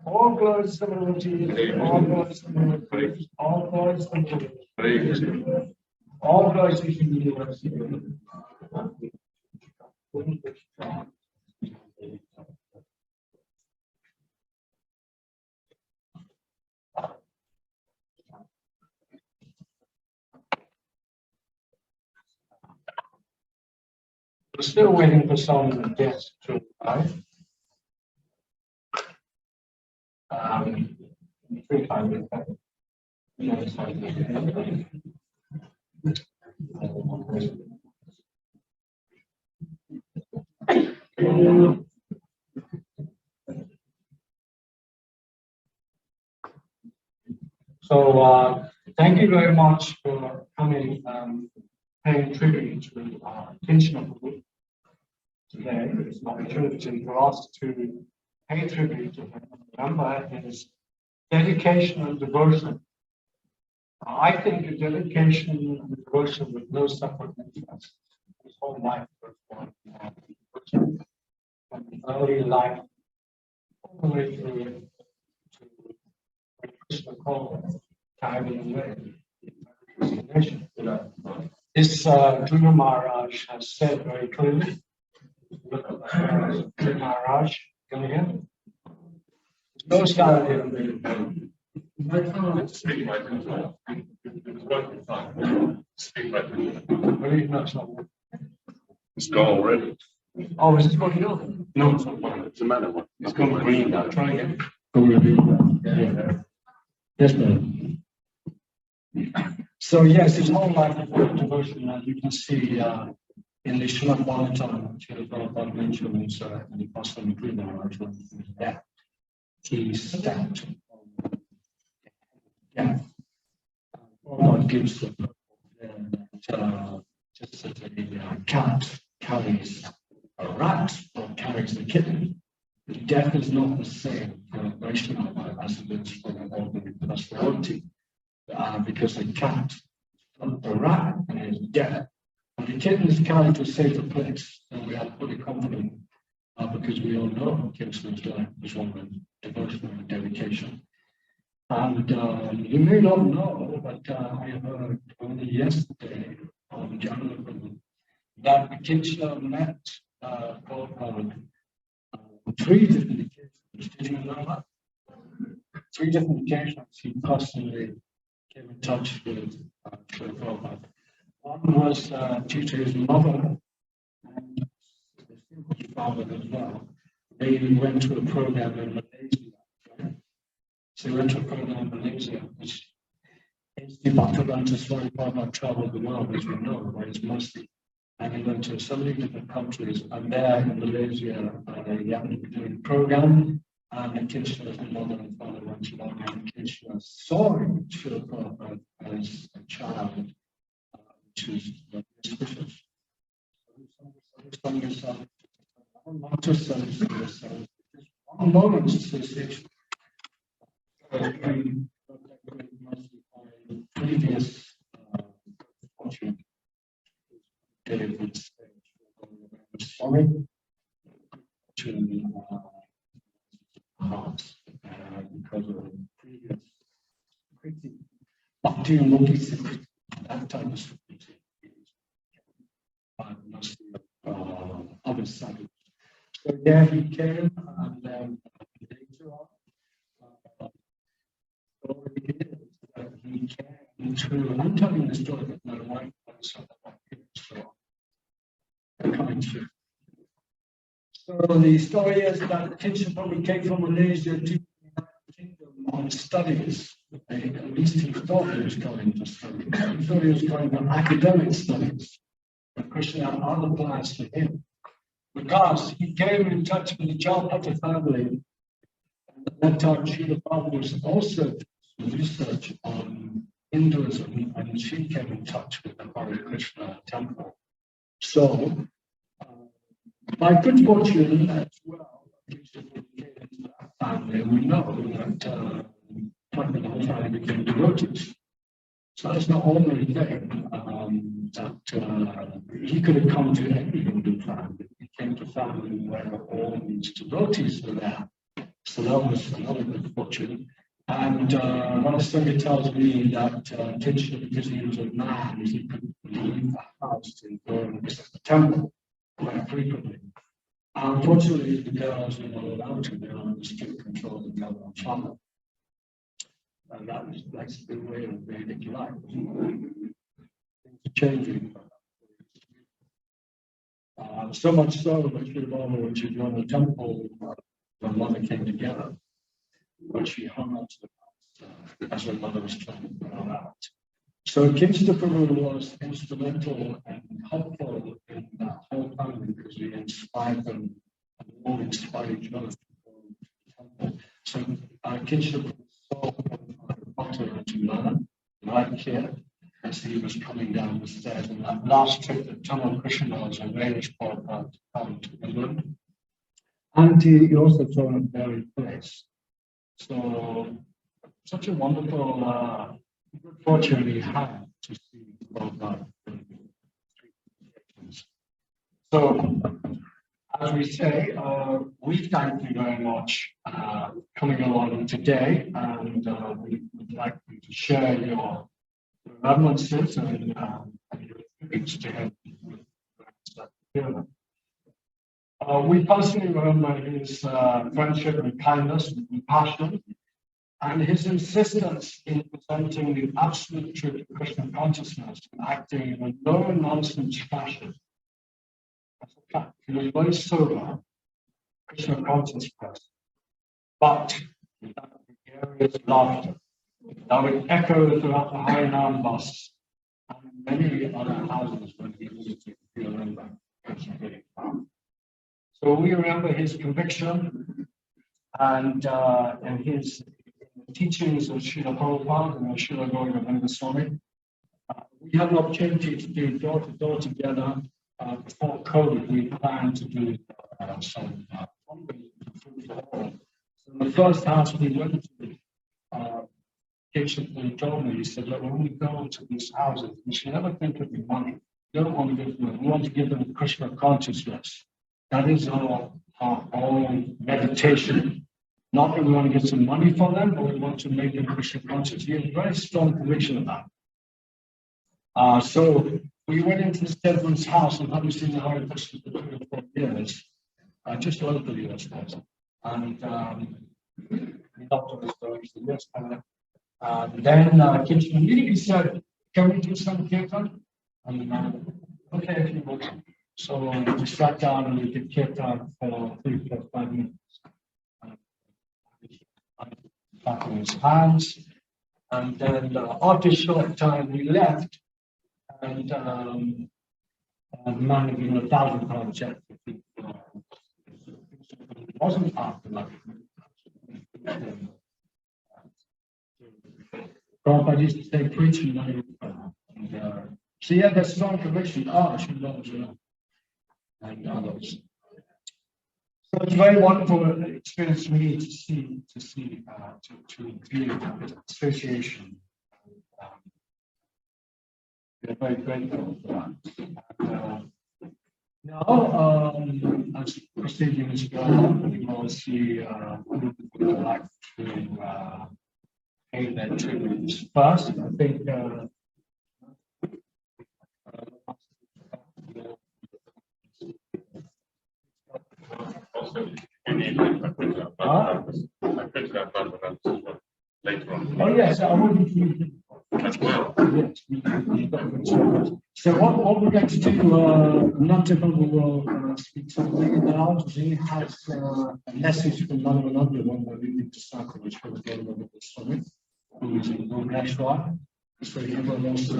All glories to the Lord Jesus, all glories to the Lord Jesus, all glories to the Lord. All glories to the universe. We're still waiting for some guests to arrive. 300. So thank you very much for coming, paying tribute to our attention of the week today. It's an opportunity for us to pay tribute to him. Remember his dedication and devotion. I think a dedication and devotion with no separate interest. His whole life was one from early life all the way through to Krishna called carrying away. This Guru Maharaj has said very clearly. Guru Maharaj, can you hear? No style here. Speak right into It's gone already. Oh, is this working on? No, it's not fine. It's a matter one. It's gone green now. Try again. Yes, ma'am. So yes, it's whole life of devotion, as you can see in the Srimad Bhagavatam, Srila Prabhupada mentions in the Apostle of Guru Maharaj, that he stepped. Yeah. God gives them just as a cat carries a rat or carries a kitten. The death is not the same for a Vaishnava as it is for an ordinary personality. Because the cat, the rat, is dead. And the kitten is carried to a safer place, and we are fully confident because we all know Krishna's life was one of devotion and dedication. And you may not know, but I heard only yesterday on Jonathan that Akincana met Prabhupada on 3 different occasions. Did you know that? 3 different occasions he personally came in touch with Srila Prabhupada. One was due to his mother and his father as well. They went to a program in Malaysia. Right? So they went to a program in Malaysia, which is the Bhaktivedanta Swami Prabhupada traveled the world, as we know, where he's mostly. And he went to so many different countries, and there in Malaysia, he happened to be doing a program. And Akincana's mother and father went along, and Akincana saw Srila Prabhupada as a child, which is suspicious. Not just one moment's association. Previous fortune David sorry to hearts because of previous bhakti and that type of security mostly other sadhus. So there he came, and then later on, story is that he came to, I'm telling the story that my wife was so I'm coming to. So the story is that Akincana probably came from Malaysia to the United Kingdom on studies. At least he thought he was going to study. He thought he was going to academic studies. But Krishna had other plans for him. Because he came in touch with the Jalpata family, and at that time Srila Prabhupada was also doing research on Hinduism, and she came in touch with the Hare Krishna temple. So, by good fortune as well, family, we know that the whole family became devotees. So that's not ordinary thing. That he could have come to any Hindu family. He came to a family where all these devotees were there. So that was another good fortune. And one Sangha tells me that Akincana, because he was a man, he could leave the house and go and visit the temple quite frequently. Unfortunately, the girls were not allowed to. They were under strict control of the government family. And that's the way of Vedic life. Things are changing. So much so that Sri Baba, when she joined the temple, the mother came together, but she hung on to the house as her mother was trying to put her out. So Akincana Prabhu was instrumental and helpful in that whole family because he inspired them and all inspired each other to go to the temple. So Akincana Prabhu saw Bhakti to learn right here as he was coming down the stairs. And that last trip that Tamal Krishna was arranged for to come to England. And he also saw a very place. So such a wonderful good fortune he had to see Prabhupada. So, as we say, we thank you very much coming along today, and we would like you to share your remembrances and your tributes to him. We personally remember his friendship and kindness and compassion, and his insistence in presenting the absolute truth of Krishna consciousness and acting in a no-nonsense fashion. That's a fact. He was very sober, Krishna consciousness, but without gregarious laughter. That would echo throughout the Harinam bus and many other houses when he visited the remember. So we remember his conviction and his teachings of Srila Prabhupada and Srila Gauranga Swami. We had an opportunity to do door-to-door together before COVID. We planned to do some food for all. So the first house we went to, he told me, he said, look, when we go to these houses, we should never think of the money. We don't want to give them, we want to give them Krishna consciousness. That is our own meditation. Not that we want to get some money from them, but we want to make them Christian conscious. He has very strong conviction about it. So we went into this gentleman's house and haven't seen the Hare Krishna for 3 or 4 years, just locally, I suppose. And we talked to the story, so yes, then Kitchen immediately said, can we do some kirtan? And okay, if you will. So we sat down and we did kirtan for 3, 4, 5 minutes. Clapping his hands, and then after a short time we left, and the man had given £1,000 check for people. It wasn't after that. Prabhupada used to say preaching money. So yeah, there's strong conviction. She loves and others. So it's a very wonderful experience for me to feel that association. We're very grateful for that. Now, as proceedings go on, we will see who would like to pay their tributes first. I think. Also, you need I printed out later on. Oh yes, I will be. As well. Yes. So what we're going to do, Nantaka will speak something now. He has a message from another one that we need to start, which will go over the summit, who is in Bhubaneswar. So he will also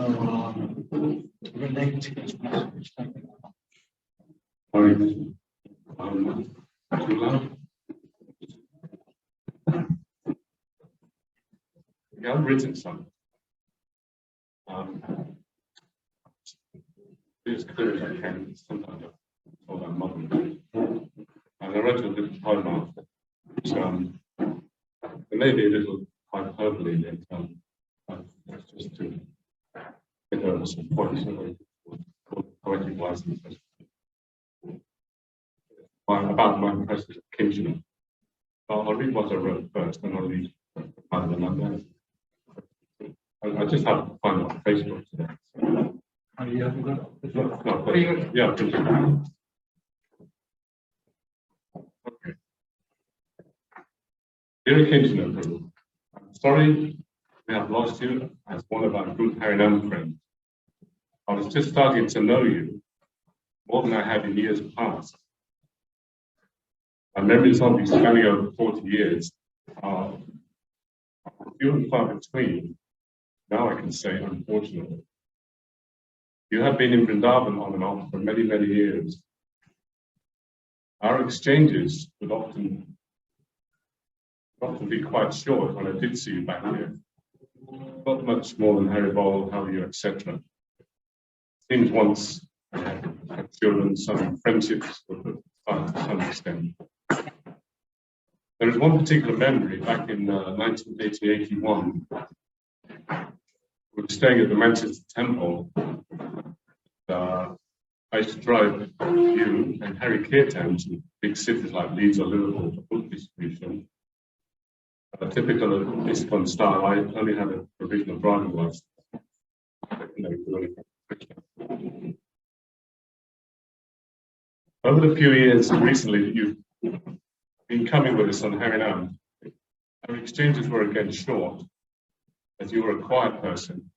relate to his message. Thank you. I've written some. As clear as I can, sometimes I call that modern. And I wrote a little poem after. So, there may be a little hyperbole in it. That's just to get over some points called poetic license. About my impressions of kinship. I'll read what I wrote first, and I'll read part of the number. I just have to find it on Facebook today. Oh, you haven't got it? No, yeah, okay. Dear Akincana, I'm sorry we have lost you as one of our good Harinam friends. I was just starting to know you more than I had in years past. My memories of you spanning over 40 years are few and far between. Now I can say, unfortunately. You have been in Vrindavan on and off for many, many years. Our exchanges would often be quite short when I did see you back here. Not much more than Haribol, how are you, etc. Seems once I had children, some friendships were fun to some extent. There is one particular memory back in 1981. We were staying at the Manchester Temple. I used to drive you and Harry Kirtan to big cities like Leeds or Liverpool for book distribution. Typical of ISKCON style, I only had a provisional driving license. Over the few years recently that you've been coming with us on Harinam, our exchanges were again short, as you were a quiet person,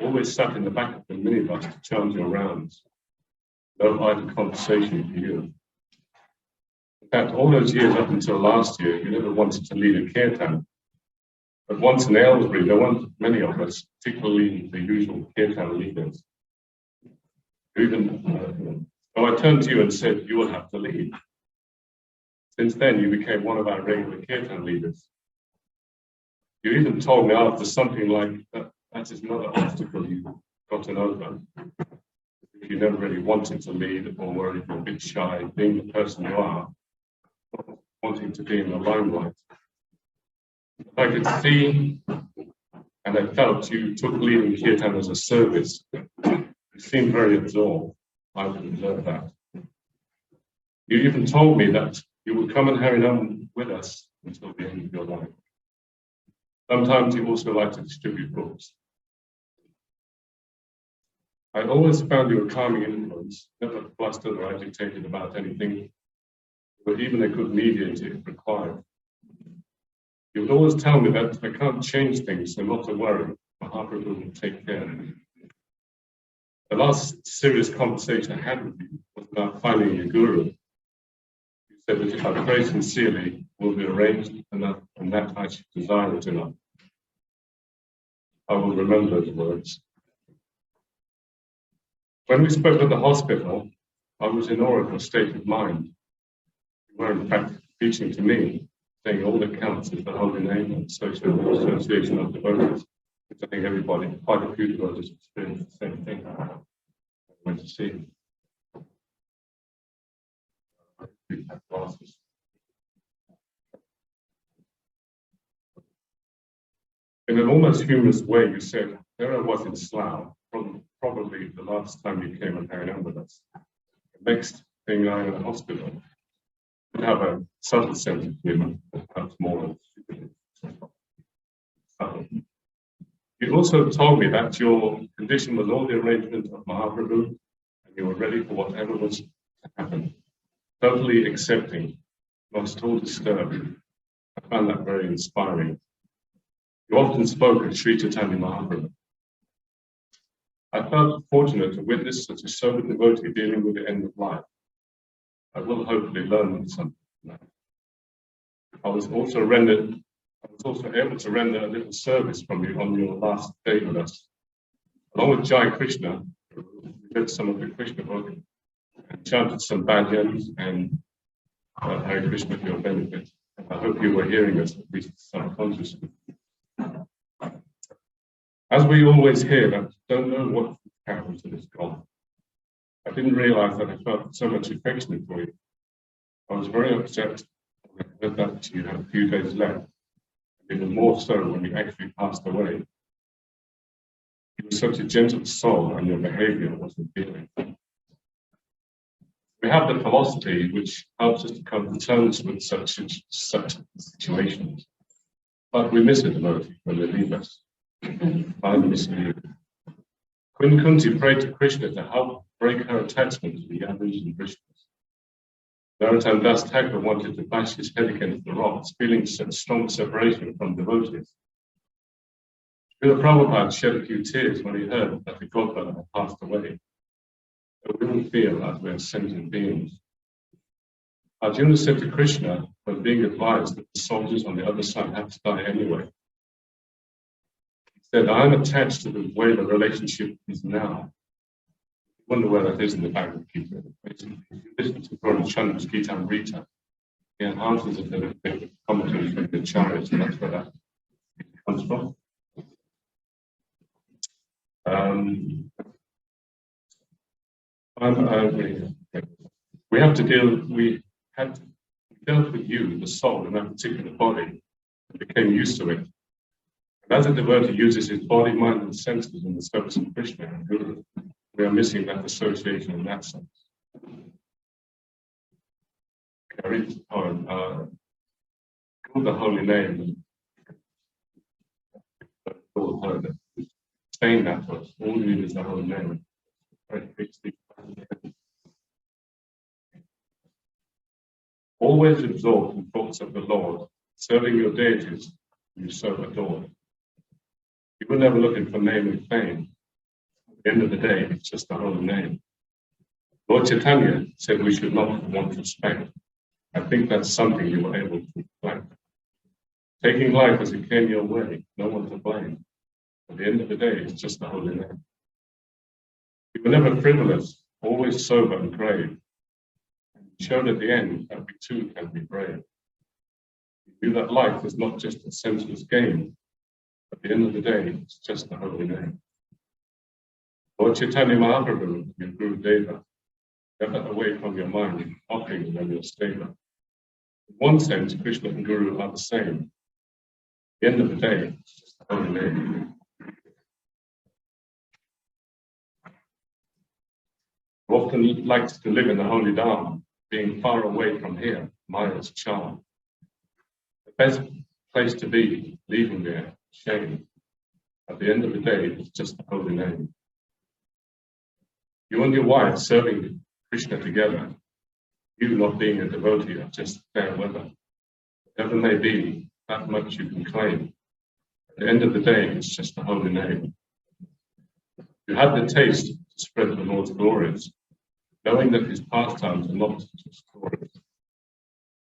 always sat in the back of the minibus to chant your rounds. No idle conversation for you. In fact, all those years up until last year, you never wanted to lead a kirtan. But once in Aylesbury, there weren't many of us, particularly the usual kirtan leaders. Even so I turned to you and said, you will have to lead. Since then, you became one of our regular kirtan leaders. You even told me after something like that is not an obstacle you've gotten over. If you never really wanted to lead, or if you're a bit shy, being the person you are, not wanting to be in the limelight. I could see and I felt you took leading kirtan as a service. You seemed very absorbed. I would observe that. You even told me that you would come and Harinam with us until the Sometimes he also liked to distribute books. I always found you a calming influence, never flustered or agitated about anything. You were even a good mediator if required. You would always tell me that I can't change things, so not to worry. Mahaprabhu will take care. The last serious conversation I had with you was about finding a guru. You said that if I pray sincerely, will be arranged enough, and that I should desire it enough. I will remember those words. When we spoke at the hospital, I was in awe of your state of mind. You were in fact preaching to me, saying all that counts is the holy name and association of devotees, which I think everybody, quite a few devotees experience the same thing. I went to see him. We had classes. In an almost humorous way, you said, there I was in Slough, probably the last time you came and hang out with us. The next thing I in the hospital would have a subtle sense of humor, perhaps more than subtle. You also told me that your condition was all the arrangement of Mahaprabhu, and you were ready for whatever was to happen, totally accepting, not at all disturbed. I found that very inspiring. You often spoke of Sri Chaitanya Mahaprabhu. I felt fortunate to witness such a sober devotee dealing with the end of life. I will hopefully learn something from that. I was also able to render a little service from you on your last day with us. Along with Jai Krishna, we read some of the Krishna book and chanted some bhajans and Hare Krishna for your benefit. I hope you were hearing us, at least subconsciously. As we always hear, I don't know what happened to this God. I didn't realize that I felt so much affection for you. I was very upset when I heard that you had a few days left, and even more so when you actually passed away. You were such a gentle soul, and your behavior was appealing. We have the philosophy which helps us to come to terms with such situations, but we miss a devotee when they leave us. I miss you. Queen Kunti prayed to Krishna to help break her attachment to the Yadus and Krishnas. Narottam Das Thakur wanted to bash his head against the rocks, feeling such strong separation from devotees. Srila Prabhupada shed a few tears when he heard that the Godfather had passed away. But we don't feel as we are sentient beings. Arjuna said to Krishna, when being advised that the soldiers on the other side had to die anyway, he said, I am attached to the way the relationship is now. I wonder where that is in the Bhagavad Gita. Basically, if you listen to Guru Chandra's Gita and Rita, he enhances it a bit with commentaries from the Acharyas, so that's where that comes from. We have to we dealt with you, the soul, in that particular body, and became used to it. And as a devotee uses his body, mind, and senses in the service of Krishna and Guru, we are missing that association in that sense. I read the poem, called the holy name, and saying that to us, all we need is the holy name. Always absorbed in thoughts of the Lord, serving your deities you so adore. You were never looking for name and fame. At the end of the day, it's just the holy name. Lord Chaitanya said we should not want respect. I think that's something you were able to reflect. Taking life as it came your way, no one to blame. At the end of the day, it's just the holy name. You were never frivolous, always sober and grave. And you showed at the end that we too can be brave. You knew that life is not just a senseless game. At the end of the day, it's just the holy name. Lord Chaitanya Mahaprabhu, your Guru Deva, never away from your mind, offering when you're stable. In one sense, Krishna and Guru are the same. At the end of the day, it's just the holy name. You often liked to live in the holy Dharma, being far away from here, Maya's charm. The place to be, leaving there, shame. At the end of the day, it's just a holy name. You and your wife serving Krishna together, you not being a devotee are just fair weather. Whatever may be, that much you can claim. At the end of the day, it's just a holy name. You had the taste to spread the Lord's glories, knowing that his pastimes are not just stories.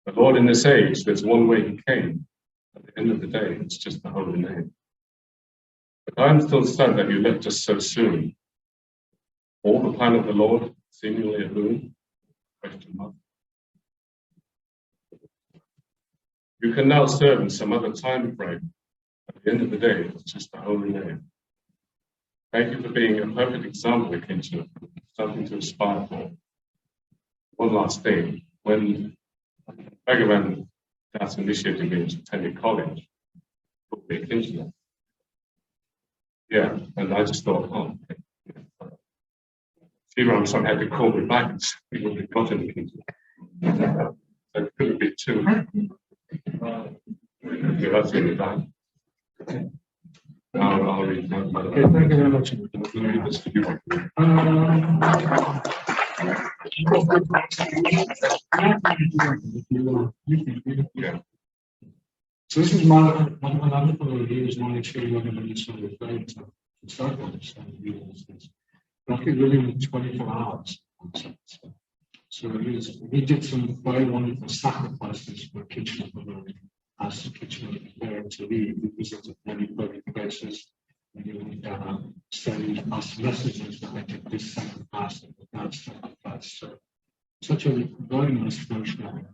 The Lord in this age, there's one way he came. At the end of the day, it's just a holy name. But I am still sad that you left us so soon. All the plan of the Lord, seemingly a boon? Question mark. You can now serve in some other time frame. At the end of the day, it's just a holy name. Thank you for being a perfect example, Akincana, something to aspire for. One last thing, when Bhagavan Dasa initiated me into attending college, he took me Akincana. Yeah, and I just thought, oh, okay. Shivam somehow had to call me back and say, we would have got an Akincana. So it couldn't be too. Yeah, that's really bad. I'll read that. Okay, thank you very much. Read this to you. Yeah. So this is my another thing is my experience when you sort of referred to start understanding this. Roughly within 24 hours. So we did some very wonderful sacrifices for kitchen as the kitchen prepared to leave. We visited many public places and we would send us messages that they did this sacrifice and that sacrifice. So such a very nice function,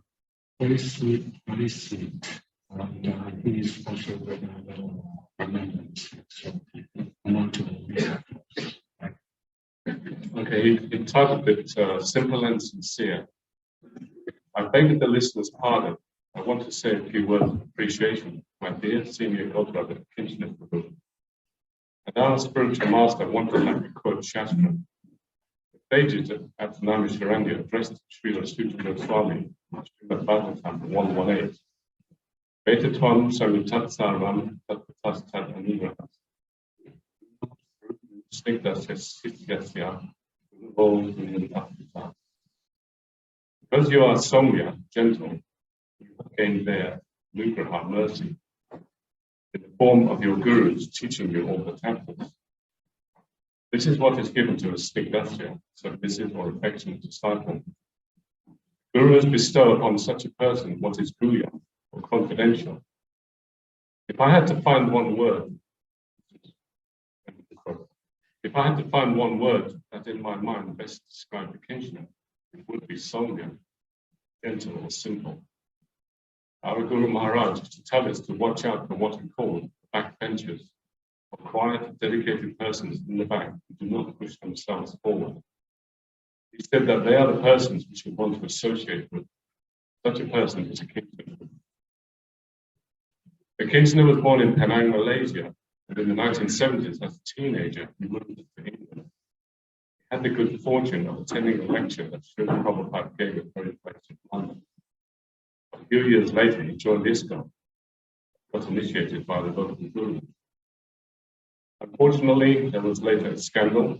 very sweet, very sweet. And he's also with amendments. So I want to Okay, he entitled it Simple and Sincere. I beg the listener's pardon. I want to say a few words of appreciation to my dear senior godbrother, Akincana Prabhu. And our spiritual master wanted to quote Shastra. Pages at Namisharanya addressed Srila Sutta Goswami, Srimad Bhagavatam 118. Vetatvam Savitat Sarvam Tatpatas Tat Anugrahas. Because you are Soumya, gentle, you have gained there Nugraha, mercy, in the form of your gurus teaching you all the temples. This is what is given to a Snigdasya, submissive or affectionate disciple. Gurus bestow upon such a person what is guya, or confidential. If I had to find one word that in my mind best described Akincana, it would be Soumya, gentle or simple. Our Guru Maharaj used to tell us to watch out for what he called backbenchers, or quiet, dedicated persons in the back who do not push themselves forward. He said that they are the persons we should want to associate with. Such a person is Akincana. Akincana was born in Penang, Malaysia, and in the 1970s, as a teenager, he moved to England. He had the good fortune of attending a lecture that Srila Prabhupada gave at very place in London. A few years later, he joined ISKCON, got initiated by the local guru. Unfortunately, there was later a scandal,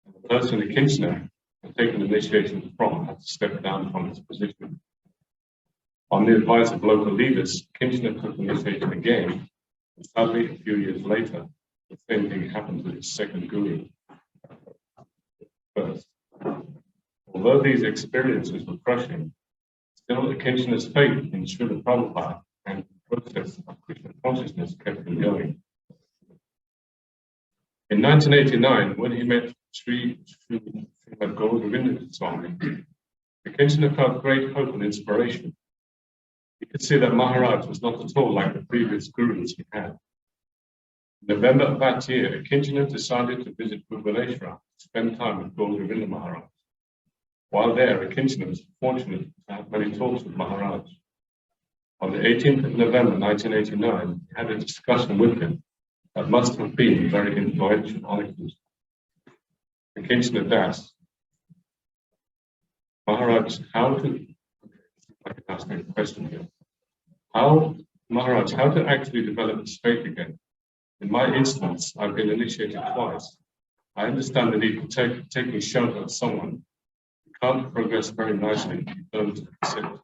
and the person Akincana had taken initiation from had to step down from his position. On the advice of local leaders, Akincana took initiation again, and sadly, a few years later, the same thing happened with his second guru. First, although these experiences were crushing, still Akincana's faith in Srila Prabhupada and the process of Krishna consciousness kept him going. In 1989, when he met Srimad Govinda Swami, Akincana felt great hope and inspiration. He could see that Maharaj was not at all like the previous gurus he had. In November of that year, Akincana decided to visit Bhubaneswar to spend time with Govinda Maharaj. While there, Akincana was fortunate to have many talks with Maharaj. On the 18th of November 1989, he had a discussion with him that must have been very influential on Akincana. Akincana Dasa, Maharaj, how can I ask a question here? How Maharaj, how to actually develop this faith again? In my instance, I've been initiated twice. I understand the need for taking shelter of someone. You can't progress very nicely if you don't accept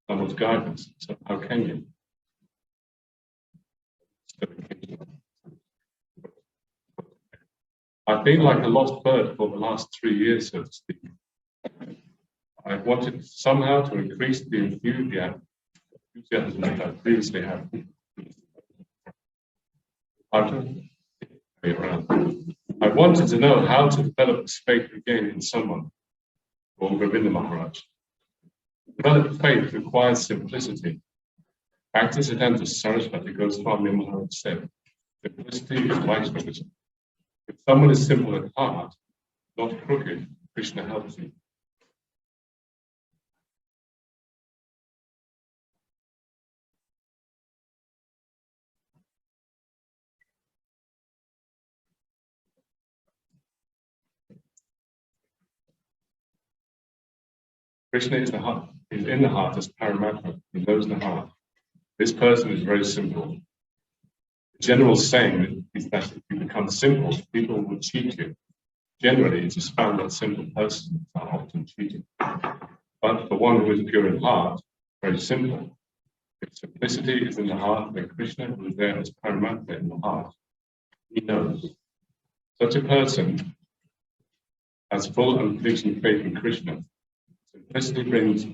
someone's guidance. So how can you? I've been like a lost bird for the last 3 years, so to speak. I've wanted somehow to increase the enthusiasm that I previously had. I wanted to know how to develop this faith again in someone, or Govinda Maharaj. Develop faith requires simplicity. Bhaktisiddhanta Saraswati Goswami Maharaj said, simplicity is Vaishnavism. If someone is simple at heart, not crooked, Krishna helps you. Krishna is the heart. He's in the heart as Paramatma. He knows the heart. This person is very simple. The general saying is that if you become simple, people will cheat you. Generally, it is found that simple persons are often cheated. But for one who is pure in heart, very simple. If simplicity is in the heart, then Krishna, who is there as Paramatma in the heart, he knows. Such a person has full and fleeting faith in Krishna. Simplicity brings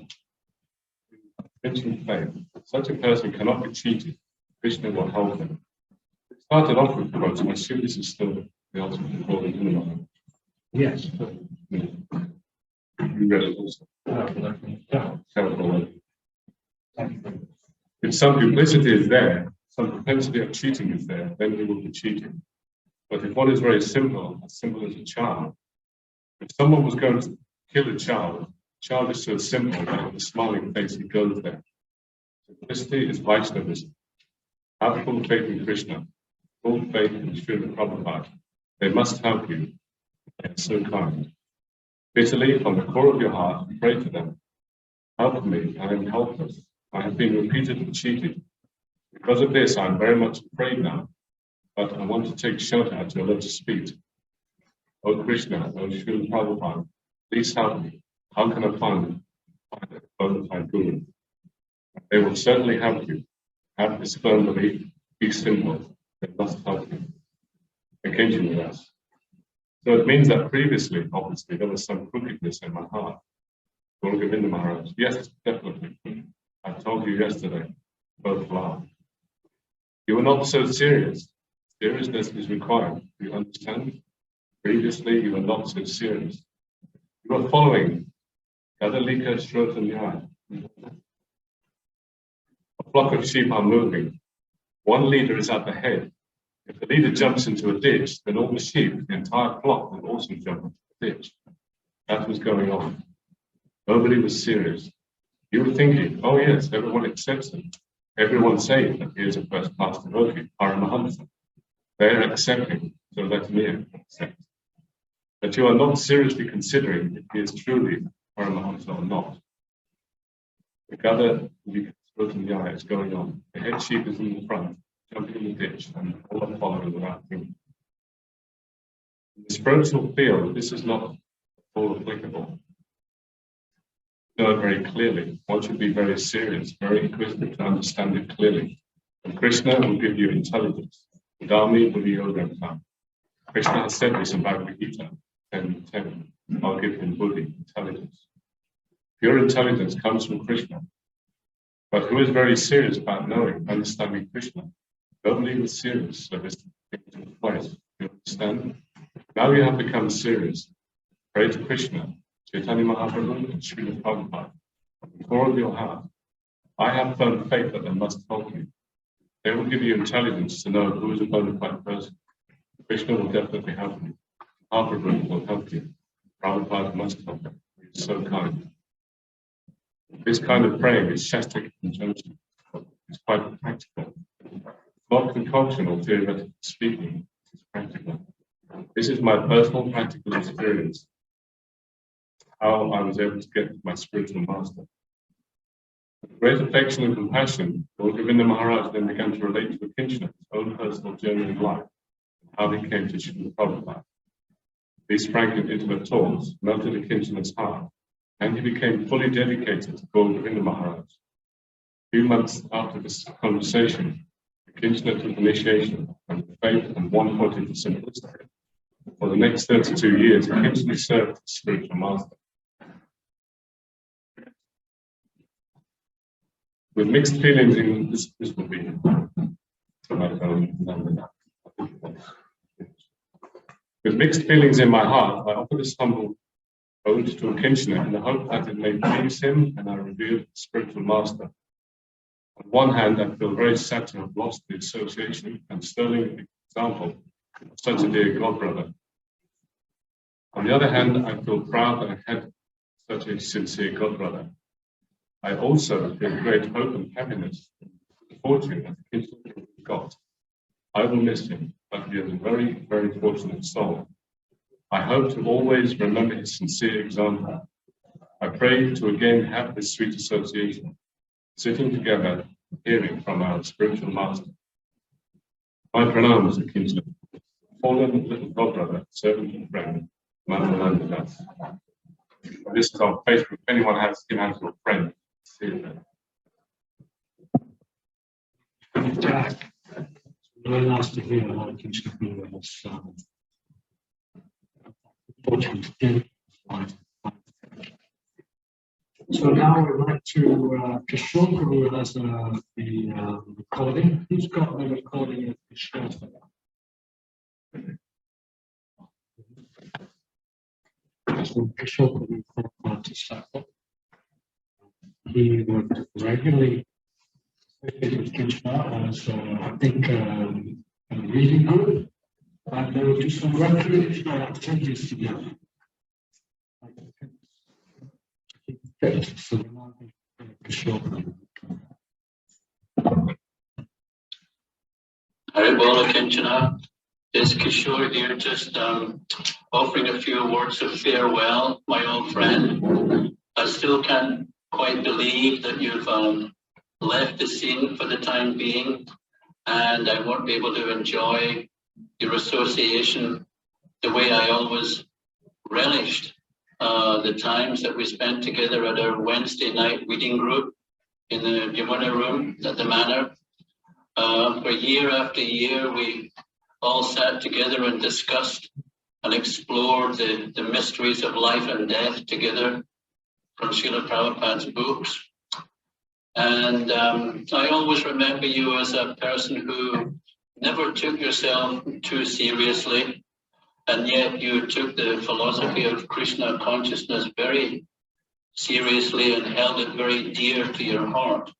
fleeting faith. Such a person cannot be cheated. Krishna will help him. It started off with quotes, and I assume this is still the ultimate recording in the moment. Yes. You read it also. If some duplicity is there, some propensity of cheating is there, then he will be cheating. But if one is very simple as a child, if someone was going to kill a child is so simple that with a smiling face he goes there. Simplicity is Vaishnavism. Have full faith in Krishna, full faith in Srila Prabhupada. They must help you. They are so kind. Bitterly, from the core of your heart, pray to them. Help me, I am helpless. I have been repeatedly cheated. Because of this, I am very much afraid now, but I want to take shelter at your lotus feet. O Krishna, O Srila Prabhupada, please help me. How can I find a bona fide guru? They will certainly help you. Have this firm belief, be simple, they must help you. Occasionally with us. So it means that previously, obviously, there was some crookedness in my heart. Guru Govinda Maharaj, yes, definitely. I told you yesterday, both laughed. You were not so serious. Seriousness is required. Do you understand? Previously, you were not so serious. You were following Gadalika Shrotanyaya. A flock of sheep are moving. One leader is at the head. If the leader jumps into a ditch, then all the sheep, the entire flock, will also jump into the ditch. That was going on. Nobody was serious. You were thinking, oh yes, everyone accepts him. Everyone says that he is a first-class devotee, Paramahansa. They are accepting, so let me accept. But you are not seriously considering if he is truly Paramahansa or not. The Gada Srotanyaya is going on. The head sheep is in the front, jumping in the ditch, and all are following without thinking. In the spiritual field, this is not all applicable. Know it very clearly. One should be very serious, very inquisitive to understand it clearly. And Krishna will give you intelligence. Udami Buddhi Yogam. Krishna has said this in Bhagavad Gita 10:10. I'll give him Buddhi, intelligence. Pure intelligence comes from Krishna. But who is very serious about knowing, understanding Krishna? Nobody was serious, so this takes place. You understand? Now you have become serious. Pray to Krishna, Chaitanya Mahaprabhu, and Srila Prabhupada. From the core of your heart, I have firm faith that they must help you. They will give you intelligence to know who is a bona fide person. Krishna will definitely help you. Mahaprabhu will help you. Prabhupada must help you. He is so kind. This kind of praying is Shastric injunction. It's quite practical. Not concoction or theoretical speaking, it's practical. This is my personal practical experience. How I was able to get my spiritual master. With great affection and compassion, Lord Govinda Maharaj then began to relate to Akincana his own personal journey in life and how he came to Srila Prabhupada. These frank and intimate talks melted Akincana's heart, and he became fully dedicated to Lord Govinda Maharaj. A few months after this conversation, Akincana took initiation and faith and one pointed to simplicity. For the next 32 years, Akincana served as spiritual master. With mixed feelings in this will be with mixed feelings in my heart, I offer this humble ode to Akincana in the hope that it may please him and I reveal the spiritual master. On one hand, I feel very sad to have lost the association and sterling example of such a dear godbrother. On the other hand, I feel proud that I had such a sincere godbrother. I also feel great hope and happiness in the fortune that Akincana got. I will miss him, but he is a very, very fortunate soul. I hope to always remember his sincere example. I pray to again have this sweet association, sitting together, hearing from our spiritual master. My pranams, Akincana, fallen little godbrother, servant and friend, Mandaland Dasa. This is on Facebook. If anyone has him as your friend, see it there. Jack, very nice to hear how Akincana was fortunate. So now we'd like to Kishore, who has the recording. Who's got the recording of Kishore? So Kishore would report to Saka. He would regularly visit with Akincana as I think a reading group, and they would do some recreational activities together. So now Kishore. Haribol Akincana, is Kishore here just offering a few words of farewell, my old friend. I still can't quite believe that you've left the scene for the time being, and I won't be able to enjoy your association the way I always relished the times that we spent together at our Wednesday night reading group in the Yamuna room at the Manor. For year after year, we all sat together and discussed and explored the mysteries of life and death together from Srila Prabhupada's books. And I always remember you as a person who never took yourself too seriously, and yet you took the philosophy of Krishna consciousness very seriously and held it very dear to your heart.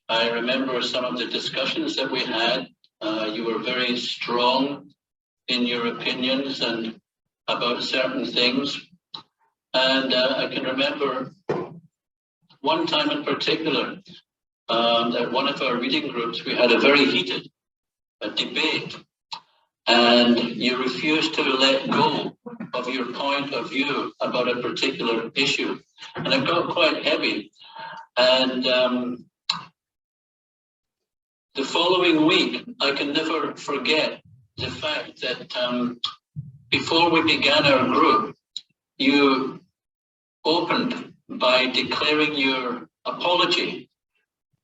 I remember some of the discussions that we had. You were very strong in your opinions and about certain things. And I can remember one time in particular, at one of our reading groups, we had a very heated debate, and you refused to let go of your point of view about a particular issue. And it got quite heavy. And the following week, I can never forget the fact that before we began our group, you opened by declaring your apology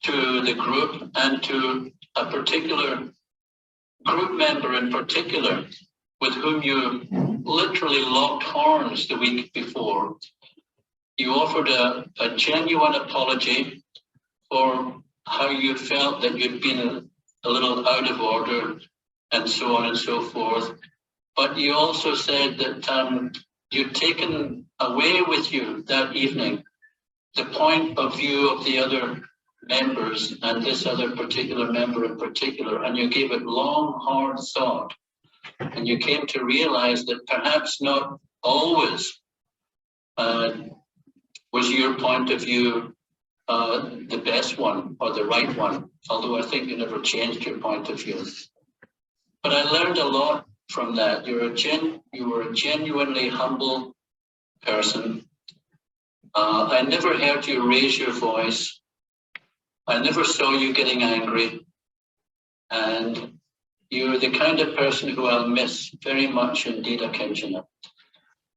to the group and to a particular group member in particular with whom you literally locked horns the week before. You offered a genuine apology for how you felt that you'd been a little out of order and so on and so forth. But you also said that you'd taken away with you that evening the point of view of the other members and this other particular member in particular, and you gave it long, hard thought. And you came to realize that perhaps not always was your point of view the best one or the right one, although I think you never changed your point of view. But I learned a lot from that. You were a genuinely humble person. I never heard you raise your voice I never saw you getting angry, and you're the kind of person who I'll miss very much indeed, Akincana.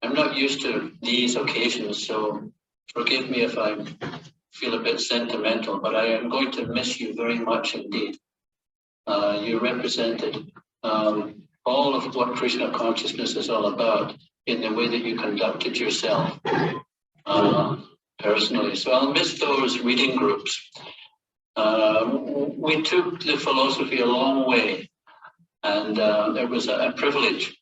I'm not used to these occasions, so forgive me if I feel a bit sentimental, but I am going to miss you very much indeed. You represented all of what Krishna consciousness is all about in the way that you conducted yourself personally. So I'll miss those reading groups. We took the philosophy a long way, and it was a privilege.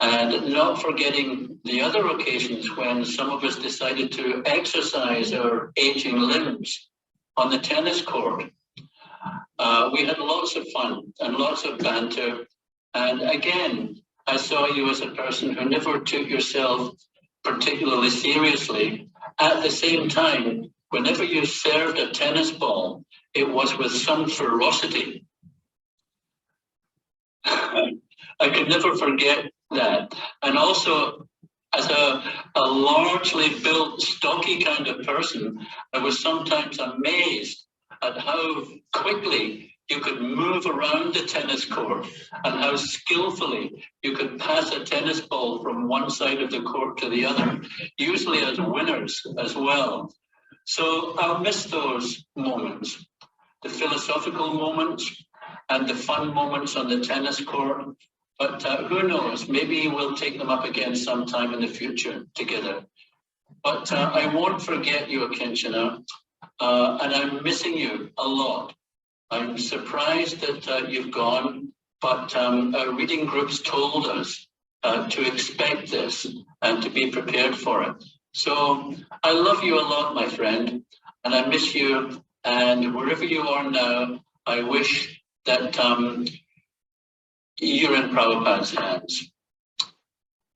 And not forgetting the other occasions when some of us decided to exercise our aging limbs on the tennis court. We had lots of fun and lots of banter. And again, I saw you as a person who never took yourself particularly seriously. At the same time, whenever you served a tennis ball, it was with some ferocity. I could never forget that. And also, as a largely built, stocky kind of person, I was sometimes amazed at how quickly you could move around the tennis court and how skillfully you could pass a tennis ball from one side of the court to the other, usually as winners as well. So I'll miss those moments, the philosophical moments and the fun moments on the tennis court. But who knows, maybe we'll take them up again sometime in the future together. But I won't forget you, Akincana, and I'm missing you a lot. I'm surprised that you've gone, but our reading groups told us to expect this and to be prepared for it. So I love you a lot, my friend, and I miss you. And wherever you are now, I wish that you're in Prabhupada's hands.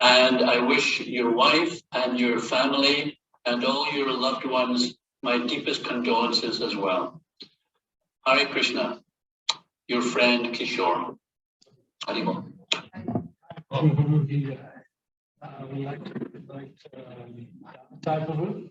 And I wish your wife and your family and all your loved ones my deepest condolences as well. Hare Krishna, your friend Kishore. Haribol. We like to invite type of it.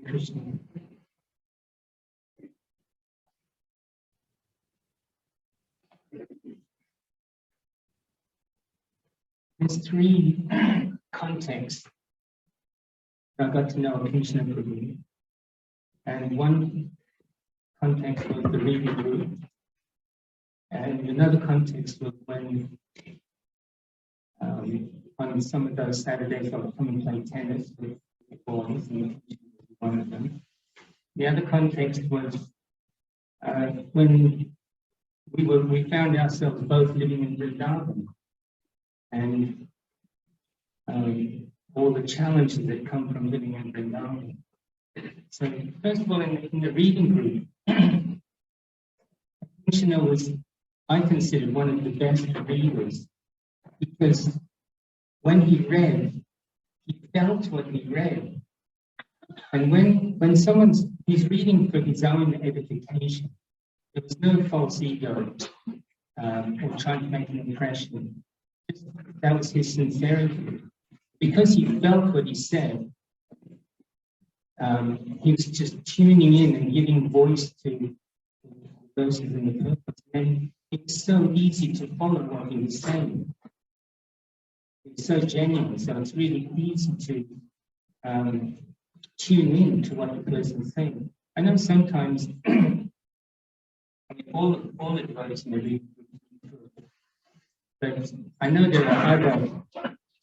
Krishna. There's three contexts I got to know Akincana Prabhu. And one context was the reading group. And another context was when on some of those Saturdays I would come and play tennis with the boys, and one of them. The other context was when we found ourselves both living in Vrindavan, and all the challenges that come from living in Vrindavan. So first of all, in the reading group, Krishna was, I considered, one of the best readers, because when he read, he felt what he read. And when he's reading for his own edification, there was no false ego or trying to make an impression. That was his sincerity. Because he felt what he said, he was just tuning in and giving voice to the verses and the purpose. And it's so easy to follow what he was saying. It's so genuine, so it's really easy to tune in to what the person's saying. I know sometimes all advice may be good, but I know there are other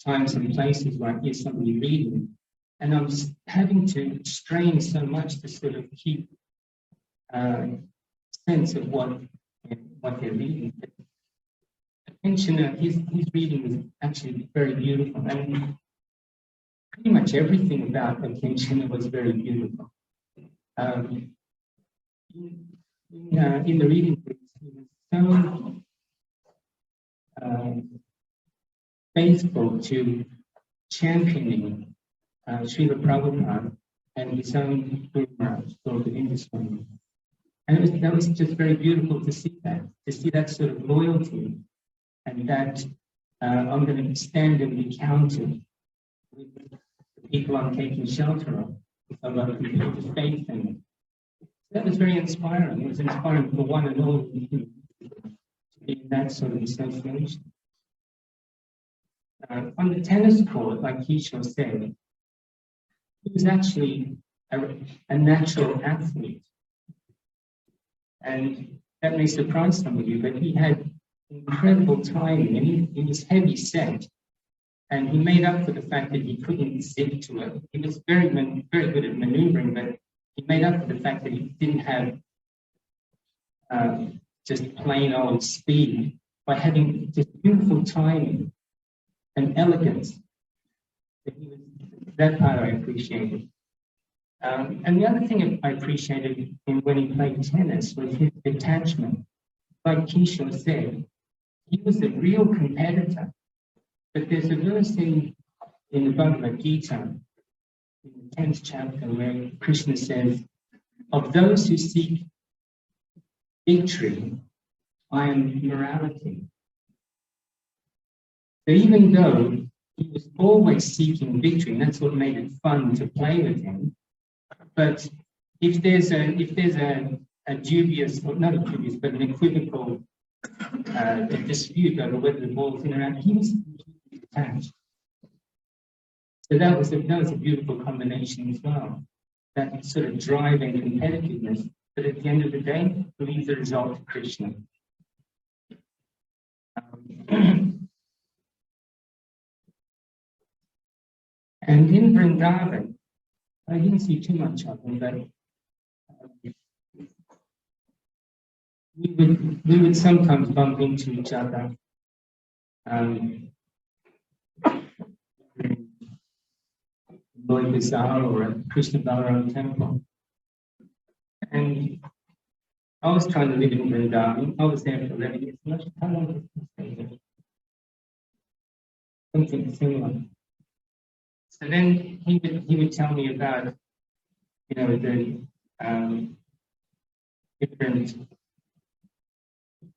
times and places where I hear somebody reading, and I'm having to strain so much to sort of keep sense of what they're reading. Akincana, his reading is actually very beautiful, and pretty much everything about Akincana was very beautiful. In the reading groups, he was faithful to championing Srila Prabhupada and his own Guru Maharaj, Lord of Hindustan. And that was just very beautiful to see that sort of loyalty, and that I'm going to stand and be counted with the people I'm taking shelter of, about the faith in it. That was very inspiring. It was inspiring for one and all to be in that sort of association. On the tennis court, like Kishore said, he was actually a natural athlete. And that may surprise some of you, but he had incredible timing, and he was heavy set. And he made up for the fact that he couldn't zip to it. He was very good at maneuvering, but he made up for the fact that he didn't have just plain old speed by having just beautiful timing and elegance. That part I appreciated. And the other thing I appreciated when he played tennis was his detachment. Like Kishore said, he was a real competitor. But there's a verse in the Bhagavad Gita, in the 10th chapter, where Krishna says, "Of those who seek victory, I am morality." So even though he was always seeking victory, and that's what made it fun to play with him, but if there's a dubious, or not a dubious, but an equivocal dispute over whether the ball's in or out, he was detached. So that was a beautiful combination as well. That sort of drive and competitiveness, but at the end of the day, leaves the result to Krishna. And in Vrindavan, I didn't see too much of him, but we would sometimes bump into each other. Lloyd Bazaar or at Krishna Balaram temple. And I was trying to live in Vrindavan. I was there for 11 years. How long did I stay there? Something similar. So then he would tell me about, the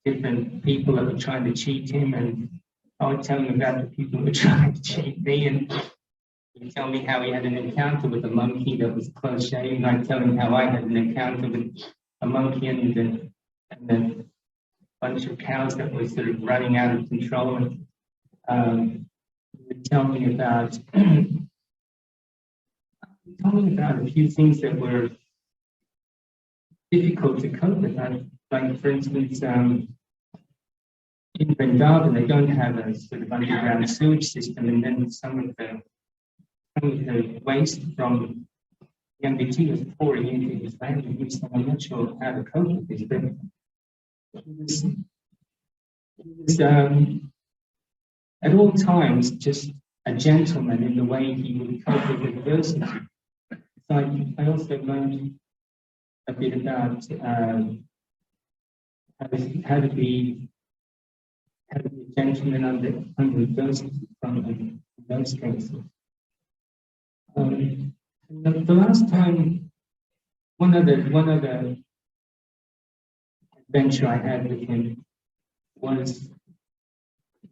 different people that were trying to cheat him, and I would tell him about the people who were trying to cheat me, and he'd tell me how he had an encounter with a monkey that was close shaven. I'd tell him how I had an encounter with a monkey and a bunch of cows that were sort of running out of control. And he would tell me about a few things that were difficult to cope with. Like, for instance, in Vrindavan, they don't have a sort of underground sewage system, and then some of the waste from the MBT was pouring into his land and use. I'm not sure how to cope with this, but he was at all times just a gentleman in the way he would cope with adversity. So I also learned a bit about how to be a gentleman under adversity from those cases. The last time, one other adventure I had with him was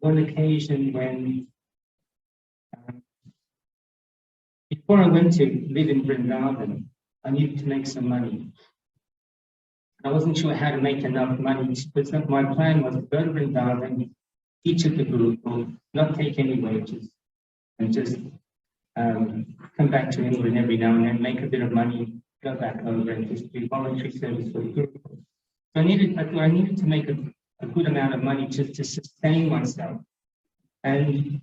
one occasion when, before I went to live in Vrindavan, I needed to make some money. I wasn't sure how to make enough money, but my plan was to go to Vrindavan, teach at the group, not take any wages, and just come back to England every now and then, make a bit of money, go back over and just do voluntary service for the group. So I needed to make a good amount of money just to sustain myself. And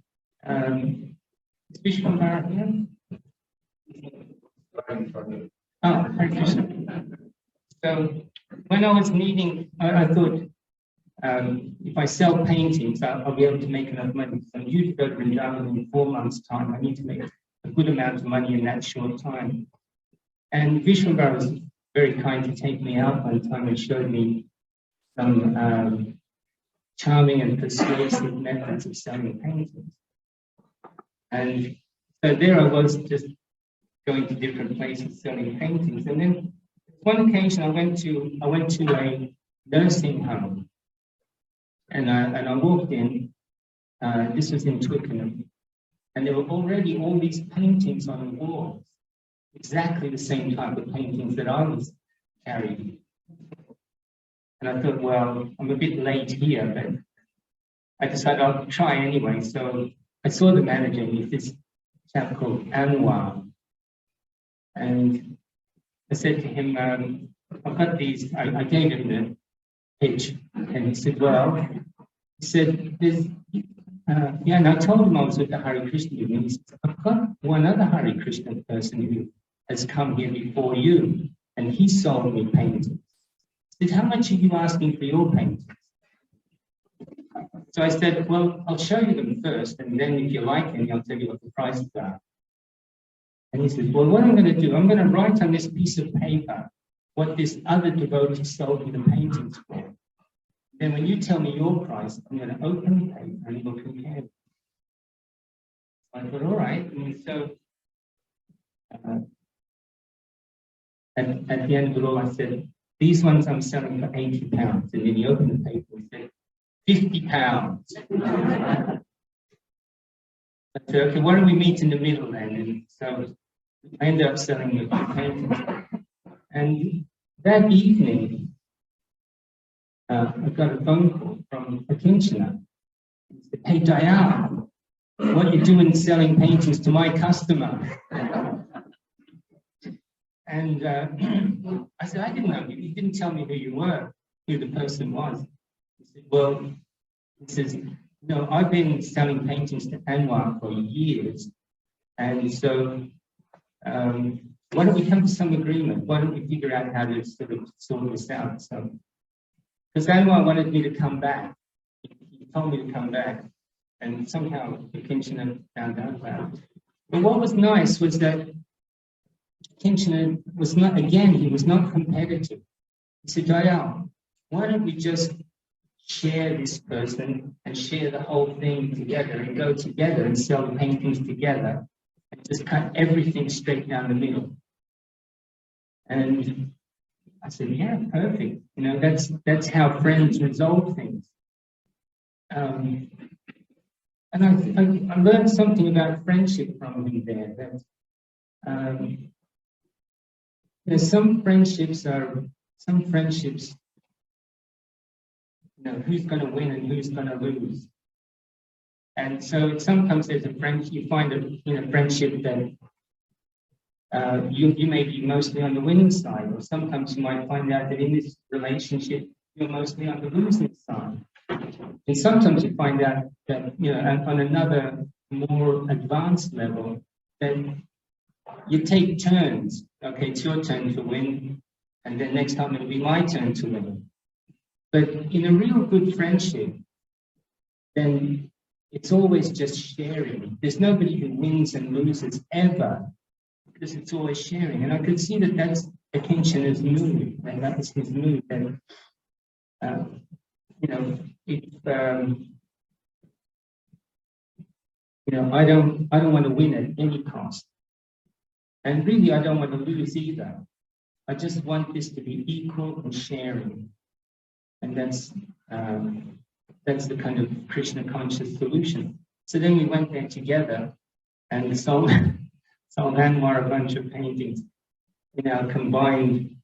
Vishnu Bharat, Hare Krishna. So when I was meeting, I thought, if I sell paintings, I'll be able to make enough money. So I'm due to go to Vrindavan in 4 months' time. I need to make a good amount of money in that short time. And Vishwambar was very kind to take me out one time and showed me some charming and persuasive methods of selling paintings. And so there I was, just going to different places selling paintings. And then one occasion I went to a nursing home, and I walked in. This was in Twickenham, and there were already all these paintings on the walls, exactly the same type of paintings that I was carrying. And I thought, well, I'm a bit late here, but I decided I'll try anyway. So I saw the manager, he's this chap called Anwar. And I said to him, I've got these, I gave him the pitch. And he said, well, there's, yeah, and I told him I was with the Hare Krishna movement. He said, I've got one other Hare Krishna person who has come here before you, and he sold me paintings. I said, how much are you asking for your paintings? So I said, well, I'll show you them first, and then if you like any, I'll tell you what the prices are. And he said, well, what I'm going to do, I'm going to write on this piece of paper what this other devotee sold me the paintings for. Then when you tell me your price, I'm going to open the paper and we'll compare. I thought, all right. And so at the end of it all, I said, these ones I'm selling for £80. And then he opened the paper and said, £50. I said, okay, why don't we meet in the middle then? And so I ended up selling the paintings. And that evening, I got a phone call from Akincana. He said, hey, Diane, what are you doing selling paintings to my customer? And I said, I didn't know you. You didn't tell me who you were, who the person was. He said, well, he says, no, I've been selling paintings to Anwar for years. And so why don't we come to some agreement? Why don't we figure out how to sort this out? So, because Anwar wanted me to come back. He told me to come back. And somehow Akincana found out about it. But what was nice was that Akincana was not, again, he was not competitive. He said, Dayal, why don't we just share this person and share the whole thing together and go together and sell the paintings together and just cut everything straight down the middle. And I said, yeah, perfect. You know, that's how friends resolve things. And I learned something about friendship from him there. That some friendships, you know, who's going to win and who's going to lose. And so sometimes there's a friendship, you find in a friendship that you may be mostly on the winning side, or sometimes you might find out that in this relationship, you're mostly on the losing side. And sometimes you find out that, you know, on another more advanced level, that you take turns. Okay, it's your turn to win, and then next time it'll be my turn to win. But in a real good friendship, then it's always just sharing. There's nobody who wins and loses ever, because it's always sharing. And I could see that that's Akincana's mood, and that was his mood. And you know, you know, I don't want to win at any cost, and really I don't want to lose either. I just want this to be equal and sharing, and that's the kind of Krishna conscious solution. So then we went there together and sold Anwar a bunch of paintings in our combined.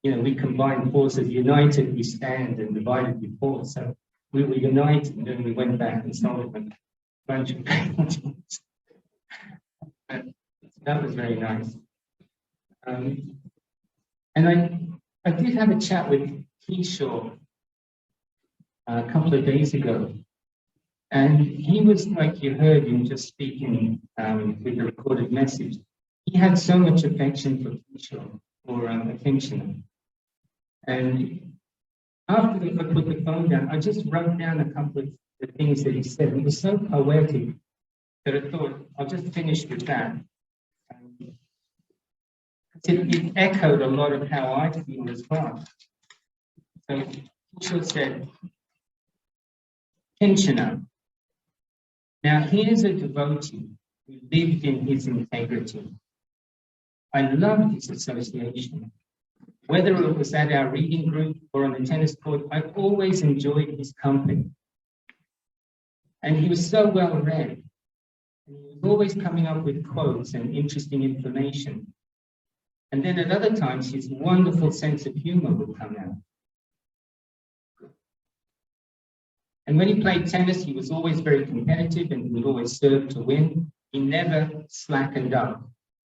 You know, we combined forces, united we stand and divided we fall. So we were united, and then we went back and sold a bunch of paintings. That was very nice. And I did have a chat with Kishore a couple of days ago. And he was, like you heard him just speaking with the recorded message, he had so much affection for Kishore, or Akincana. And after I put the phone down, I just wrote down a couple of the things that he said. It was so poetic that I thought I'll just finish with that. It echoed a lot of how I feel as well. So also said, Pensioner. Now here's a devotee who lived in his integrity. I loved his association. Whether it was at our reading group or on the tennis court, I always enjoyed his company. And he was so well read. And he was always coming up with quotes and interesting information. And then at other times, his wonderful sense of humor would come out. And when he played tennis, he was always very competitive and he would always serve to win. He never slackened up.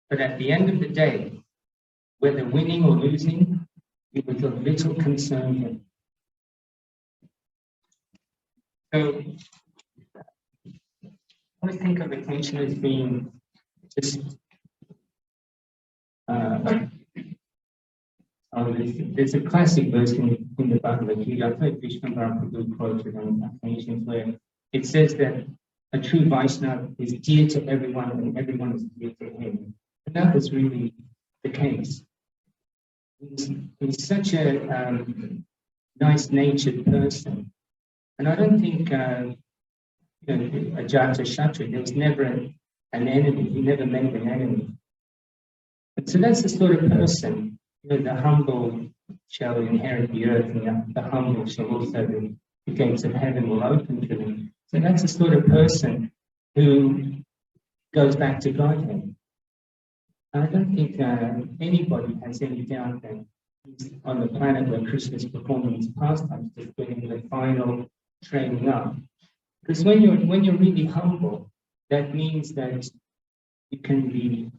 But at the end of the day, whether winning or losing, it was of little concern to him. So I always think of attention as being just there's a classic verse in the Bhagavad Gita. I've heard Vishnu Prabhu quoted on occasions where it says that a true Vaishnava is dear to everyone and everyone is dear to him. And that was really the case. He was such a nice-natured person. And I don't think a Jata Kshatriya, there was never an enemy. He never made an enemy. And so that's the sort of person, the humble shall inherit the earth, and the humble shall also the gates of heaven will open to them. So that's the sort of person who goes back to Godhead. I don't think anybody has any doubt that he's on the planet where Krishna is performing his pastimes, just getting the final training up. Because when you're really humble, that means that you can be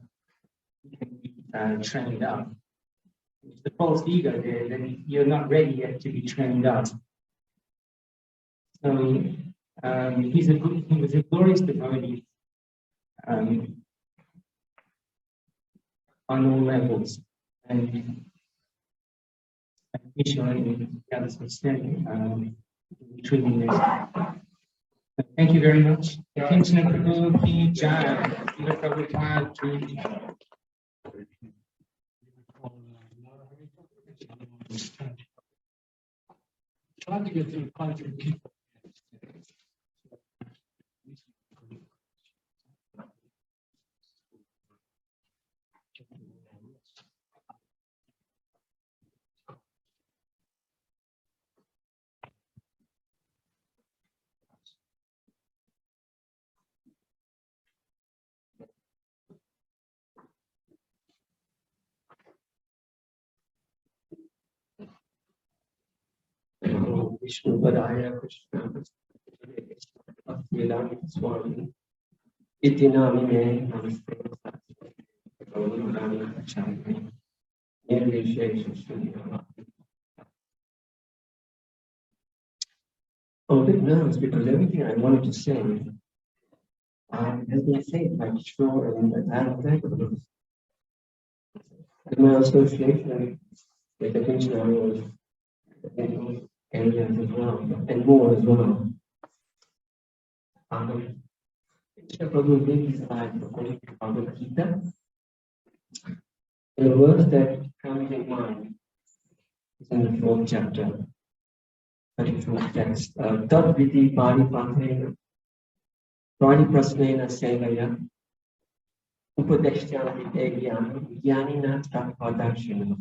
trained up. If the false ego there, then you're not ready yet to be trained up. So he was a glorious devotee on all levels. And Ashwani, the others have said, treating this. Thank you very much. Attention and Prabhu Ki Jai. Srila Prabhupada Ki Jai. Trying to get through quite a few people. Vishnu Padaya Krishna Bhakti Swami Itina Mime Namaste Gaurani Achami Nirvishesha. I'm a bit nervous because everything I wanted to say has been said by Kishore and Adam Thakur. My association with the Krishna was areas as well, and more as well. Krishna Prabhu gave his life according to Bhagavad Gita. The verse that comes in mind is in the 4th chapter, 34th text. Tat viti paripathena praniprasnena sevaya upadeshyanti te jnana jnanina tattvadarshina.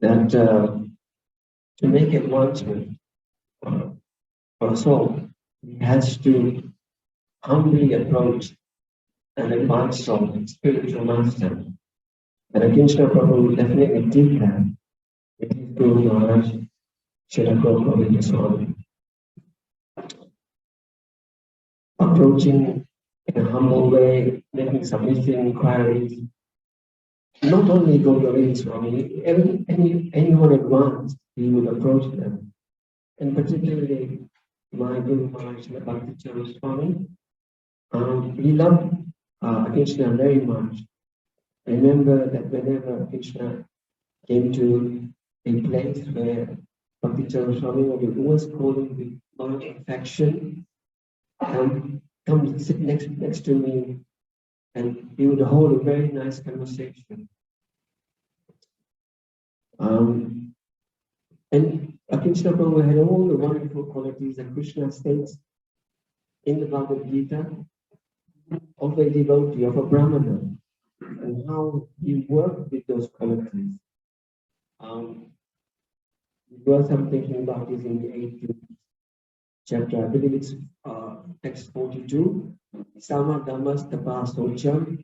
That to make advancement for a soul, he has to humbly approach an advanced soul, spiritual master. And Akincana Prabhu definitely did that with his Guru Maharaj, Srila Govinda Swami. Approaching in a humble way, making submissive inquiries. Not only Govinda Swami, anyone advanced, he would approach them. And particularly my Guru Maharaj, Bhakti Charu Swami, he loved Akincana very much. I remember that whenever Akincana came to a place where Bhakti Charu Swami would always call him with a lot of affection, come sit next to me, and he would hold a very nice conversation. And Akincana Prabhu had all the wonderful qualities that Krishna states in the Bhagavad Gita of a devotee, of a Brahmana, and how he worked with those qualities. What I'm thinking about is in the 18th chapter, I believe it's text 42. Sama Dhammas Tapasocham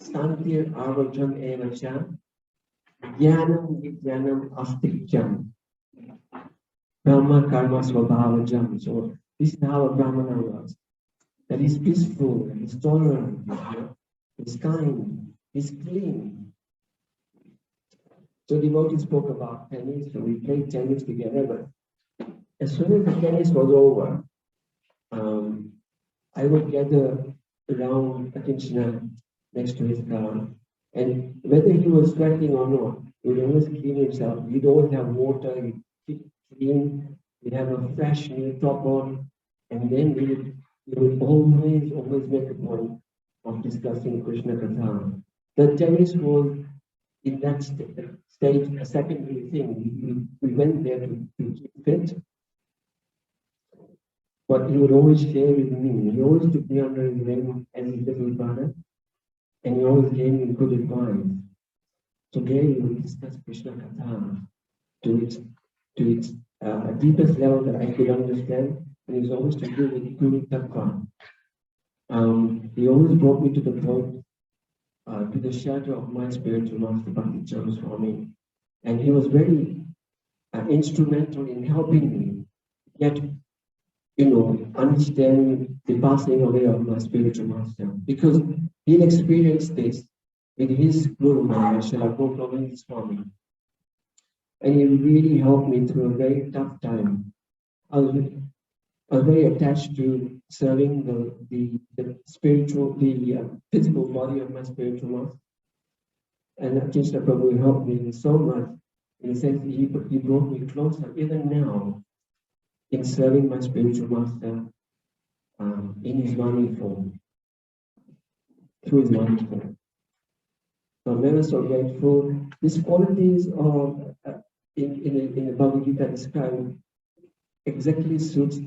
Santir Arvajam Evacha Jnanam Vijnanam Astikyam Brahma Karma Swabhavajam. So this is how a Brahmana was. That is peaceful, he's tolerant, he's kind, he's clean. So devotee spoke about tennis, so we played tennis together, but as soon as the tennis was over, I would gather around Akincana next to his car, and whether he was sweating or not, he would always clean himself. He'd always have water, he'd keep clean, he'd have a fresh new top on, and then he would always make a point of discussing Krishna Katha. The tennis was in that state a secondary thing. We went there to keep fit. But he would always share with me. He always took me under his wing as his little brother, and he always gave me good advice. So there we would discuss Krishna Katha to its deepest level that I could understand, and it was always to do with Guru Tattva. He always brought me to the point, to the shelter of my spiritual master, Bhakti Chandra Swami, and he was very instrumental in helping me get, understand the passing away of my spiritual master, because he experienced this with his Guru Maharaj, Srila Govinda Swami, and he really helped me through a very tough time. I was very attached to serving the physical body of my spiritual master, and Akincana Prabhu helped me so much. In a sense, he brought me closer, even now, in serving my spiritual master in his Vani form, through his Vani form. So I'm never so grateful. These qualities of in the Bhagavad Gita described exactly suits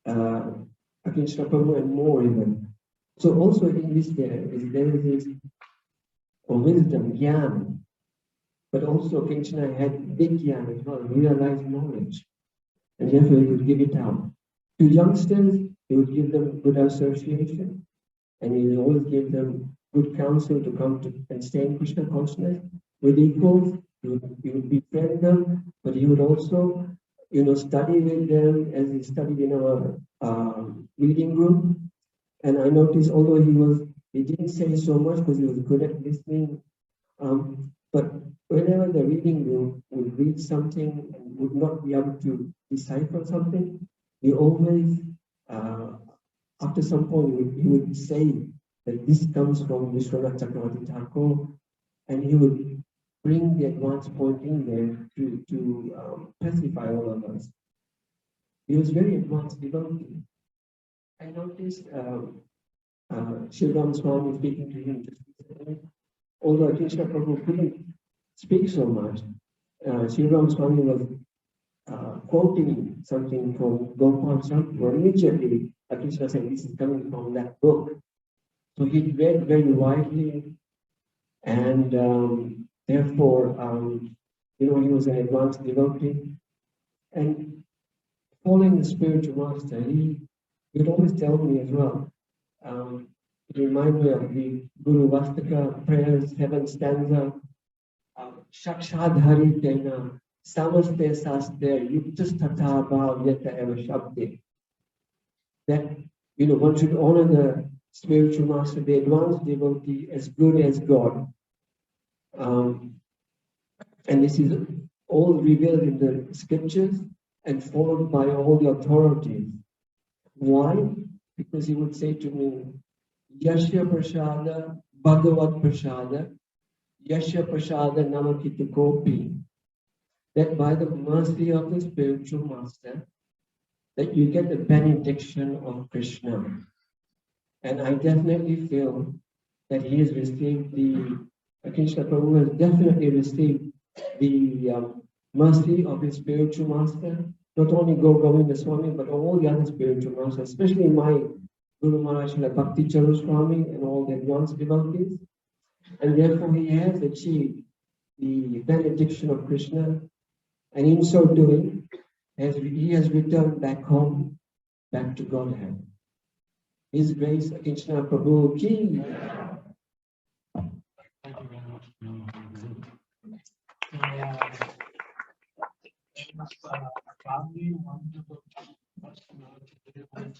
Akincana Prabhu and more even. So also in this there is this wisdom, jnana, but also Akincana had vijnana as well, realized knowledge. And therefore he would give it out. To youngsters, he would give them good association, and he would always give them good counsel to come to and stay in Krishna consciousness. With equals, he would befriend them, but he would also, study with them as he studied in our reading group. And I noticed, although he didn't say so much because he was good at listening, but whenever the reading group would read something and would not be able to decipher something, he always, after some point, he would say that this comes from Vishwanath Chakravarti Thakur, and he would bring the advanced point in there to pacify all of us. He was very advanced devotee. I noticed Shriram Swami speaking to him just recently. Although Akincana Prabhu couldn't speak so much, Shriram Swami was quoting something from Gopal Champur. Immediately, Akincana said, this is coming from that book. So he read very widely, and therefore, he was an advanced devotee. And following the spiritual master, he would always tell me as well. It reminds me of the Guru Vastaka prayers, 7th stanza. Shakshadhari tena samaste saste yuktas tatha bhavyata eva shabde. That, one should honor the spiritual master, the advanced devotee, as good as God. And this is all revealed in the scriptures and followed by all the authorities. Why? Because he would say to me, Yashya Prasada, Bhagavat Prasada, Yashya Prasada Namakita Gopi. That by the mercy of the spiritual master, that you get the benediction of Krishna. And I definitely feel that he has received Akincana Prabhu has definitely received the mercy of his spiritual master, not only Govinda Swami, but all the other spiritual masters, especially my Guru Maharaj like Bhakti Charu Swami and all the advanced devotees. And therefore he has achieved the benediction of Krishna, and in so doing, he has returned back home, back to Godhead. His Grace Akincana Prabhu ki. Thank you very much. Family wanted to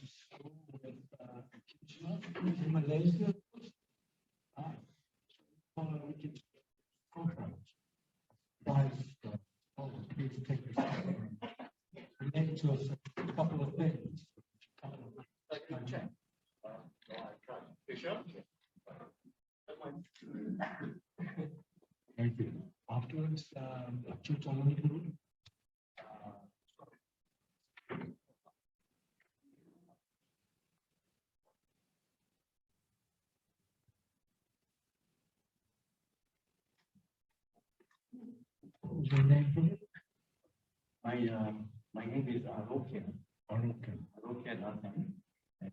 school with Akincana in Malaysia. Please take this. Relate to us a couple of things. Thank you. Afterwards, your name? My name is Arokya Dasa, and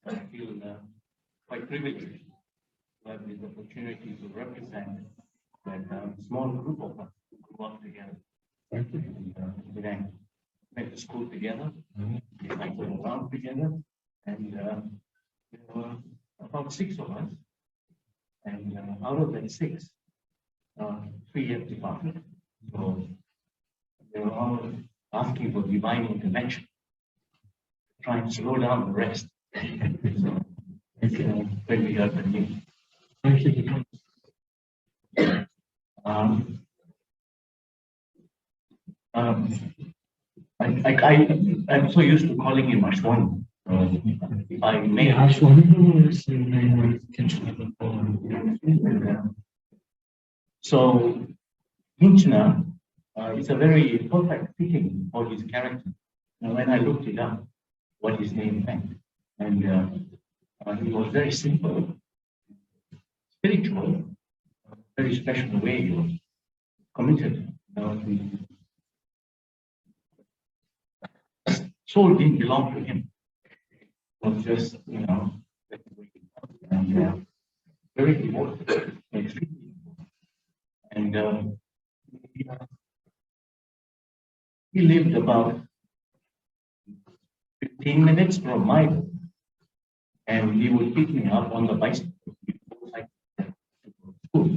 I feel quite privileged to have this opportunity to represent that small group of us who grew up together. Thank you. We went to school together, we cycled around together, and there were about 6 of us, and out of that 6, 3 have departed. So they were all asking for divine intervention, try and slow down the rest. So, when we heard the news. Thank you. I'm so used to calling him Ashwani. If I may. Ashwani, who is the name of Akincana? So, Akincana is a very perfect fitting for his character. And when I looked it up, what his name meant, and he was very simple, spiritual, very special way he was committed. Soul didn't belong to him. It was just, and very devoted, extremely devoted. And he lived about 15 minutes from my home, and he would pick me up on the bicycle to school.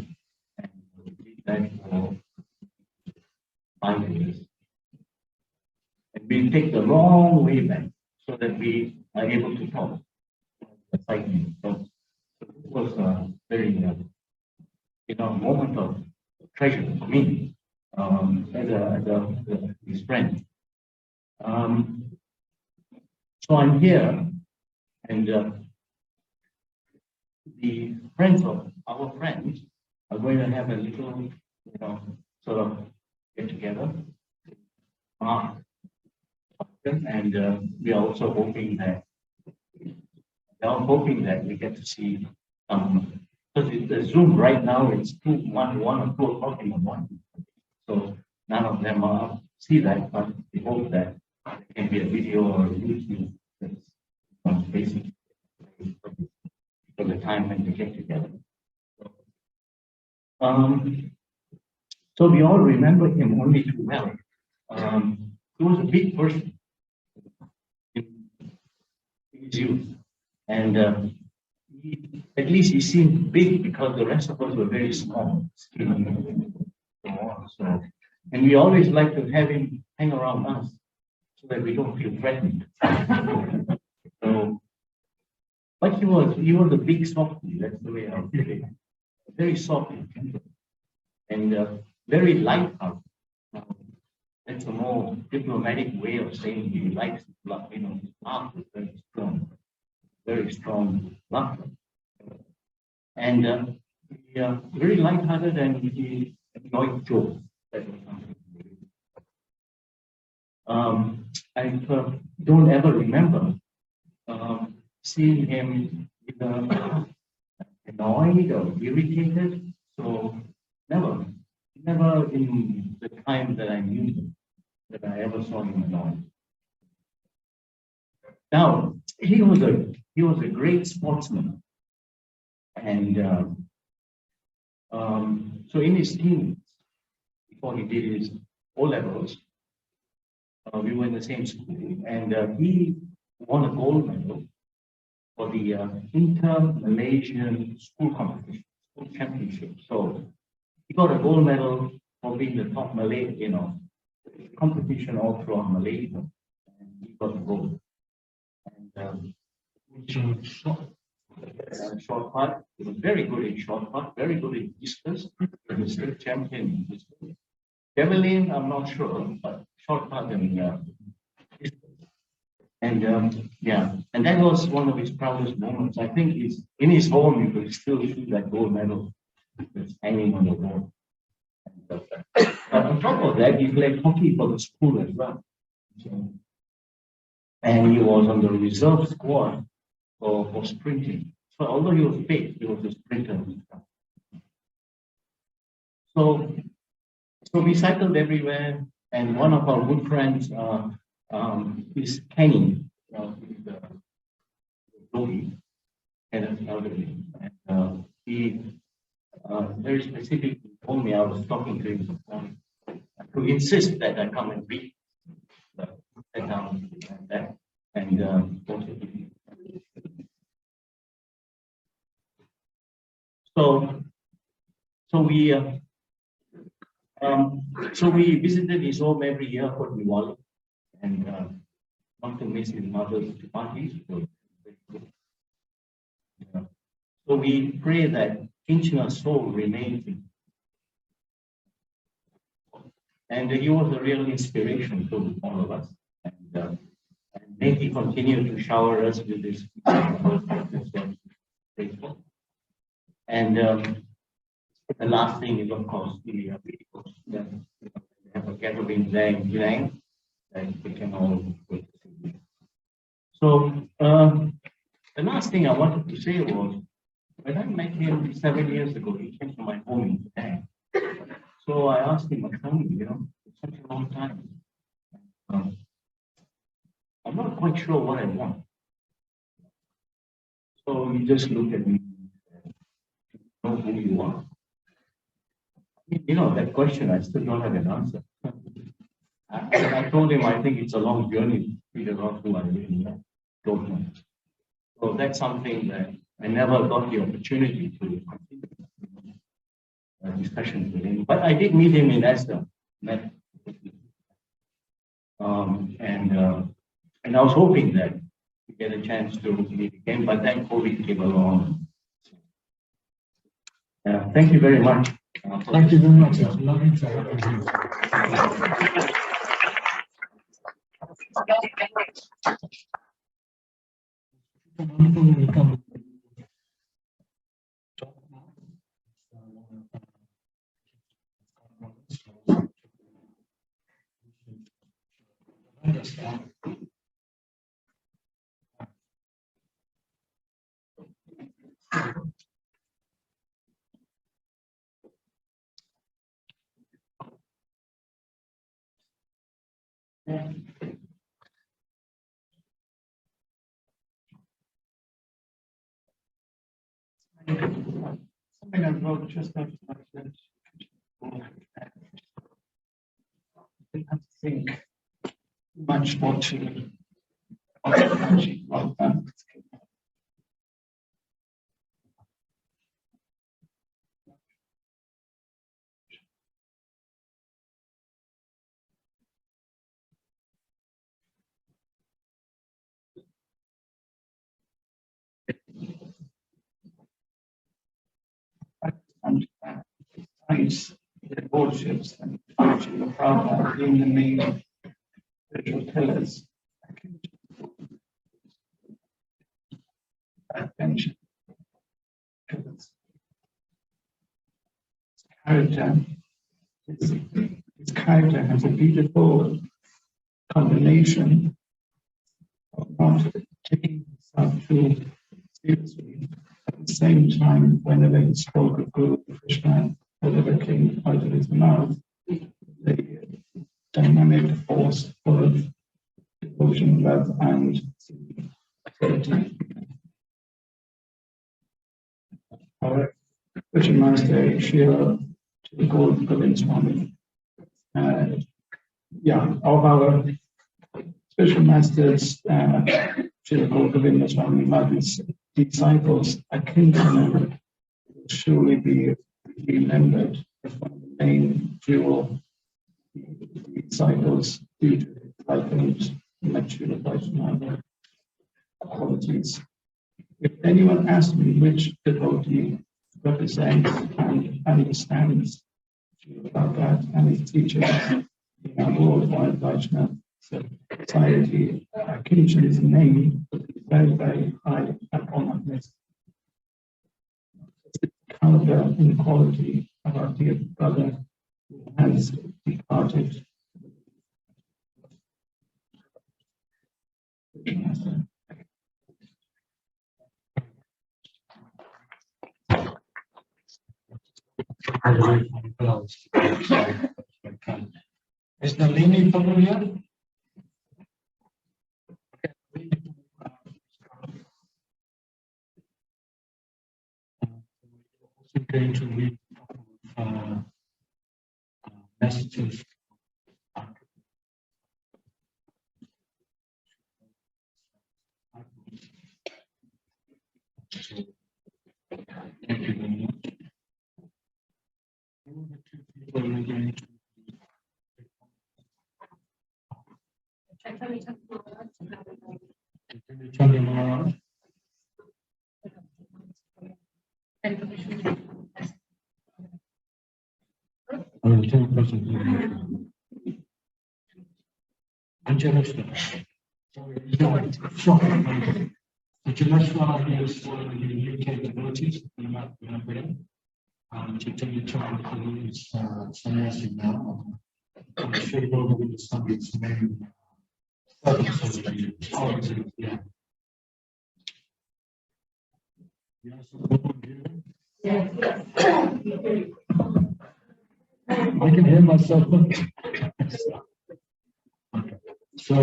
And we did that for 5 years. And we take the long way back so that we are able to talk. Cycling. So it was a very, moment of treasure for me as his friend. So I'm here, and the friends of our friends are going to have a little, sort of get together. And we are also hoping that we get to see because the Zoom right now is 1 or 2 o'clock in the morning. So none of them see that, but we hope that there can be a video or a YouTube that's basic for the time when we get together. So we all remember him only too well. He was a big person in his youth, and at least he seemed big because the rest of us were very small, skinny, so, and we always like to have him hang around us so that we don't feel threatened. So, but he was a big softy. That's the way I would put it. Very soft and very light-hearted. That's a more diplomatic way of saying he likes love. His laugh is very strong laughter. And very light-hearted, and he enjoyed jokes. That was something. I don't ever remember seeing him either annoyed or irritated. So never in the time that I knew him, that I ever saw him in life. Now, he was a great sportsman. And so in his teens, before he did his O-levels, we were in the same school, and he won a gold medal for the Inter-Malaysian school competition, school championship. So he got a gold medal for being the top Malay, competition all throughout Malaysia, and he got the gold. And short putt, he was very good in short putt, very good in discus. He was state champion in discus. Javelin, I'm not sure, but short putt and discus. And yeah, and that was one of his proudest moments. I think in his home, you could still see that gold medal that's hanging on the wall. On top of that, he played hockey for the school as well. And he was on the reserve squad for sprinting. So although he was fit, he was a sprinter. So we cycled everywhere, and one of our good friends is Kenny, he's the Logie, and elderly. And he very specifically told me, I was talking to him to insist that I come and read sit down and that, and so we visited his home every year for Diwali, and not to miss his mother's parties. So we pray that Akincana's soul remains in. And he was a real inspiration to all of us. And may he continue to shower us with his faithful. And the last thing is, of course, we have a gathering there in Penang that we can all wait to see. So the last thing I wanted to say was, when I met him 7 years ago, he came to my home in Penang. So I asked him, it's such a long time. I'm not quite sure what I want. So he just looked at me and said, know who you are? That question, I still don't have an answer. I told him, I think it's a long journey to figure out who I really don't know. So that's something that I never got the opportunity to continue discussions with him. But I did meet him in Dasa. And I was hoping that we get a chance to meet again, but then COVID came along. Thank you very much. Thank you very much. It's lovely to have you. Something I wrote just after I finished. I didn't have to think much more to besides the warships and the power being the main spiritual pillars. Attention. His character has a beautiful combination of not taking himself too seriously. At the same time, whenever he spoke of Guru Krishna, whatever came out of his mouth, the dynamic force of devotion, love, and charity. Our Christian Master Srila Govind Swami. Of our special masters, Srila Govind Swami, Madhu's disciples, Akincana will surely be remembered as one of the main jewel disciples due to his likeness to Vaishnava qualities. If anyone asks me which devotee represents and understands about that and is teaching in our worldwide Vaishnava society, Akincana's name would be very, very high up on that list. The caliber and quality of our dear brother who has departed. Is Nalini from here? Also going to read messages. Thank you very much. Who are the two people we're going to Chaitanya Maharaj? Janeshwar is one of the UK devotees. You might remember him. Chaitanya Maharaj is sannyasi now. I'm sure you know the Swami's name. Yeah. I can hear myself. So,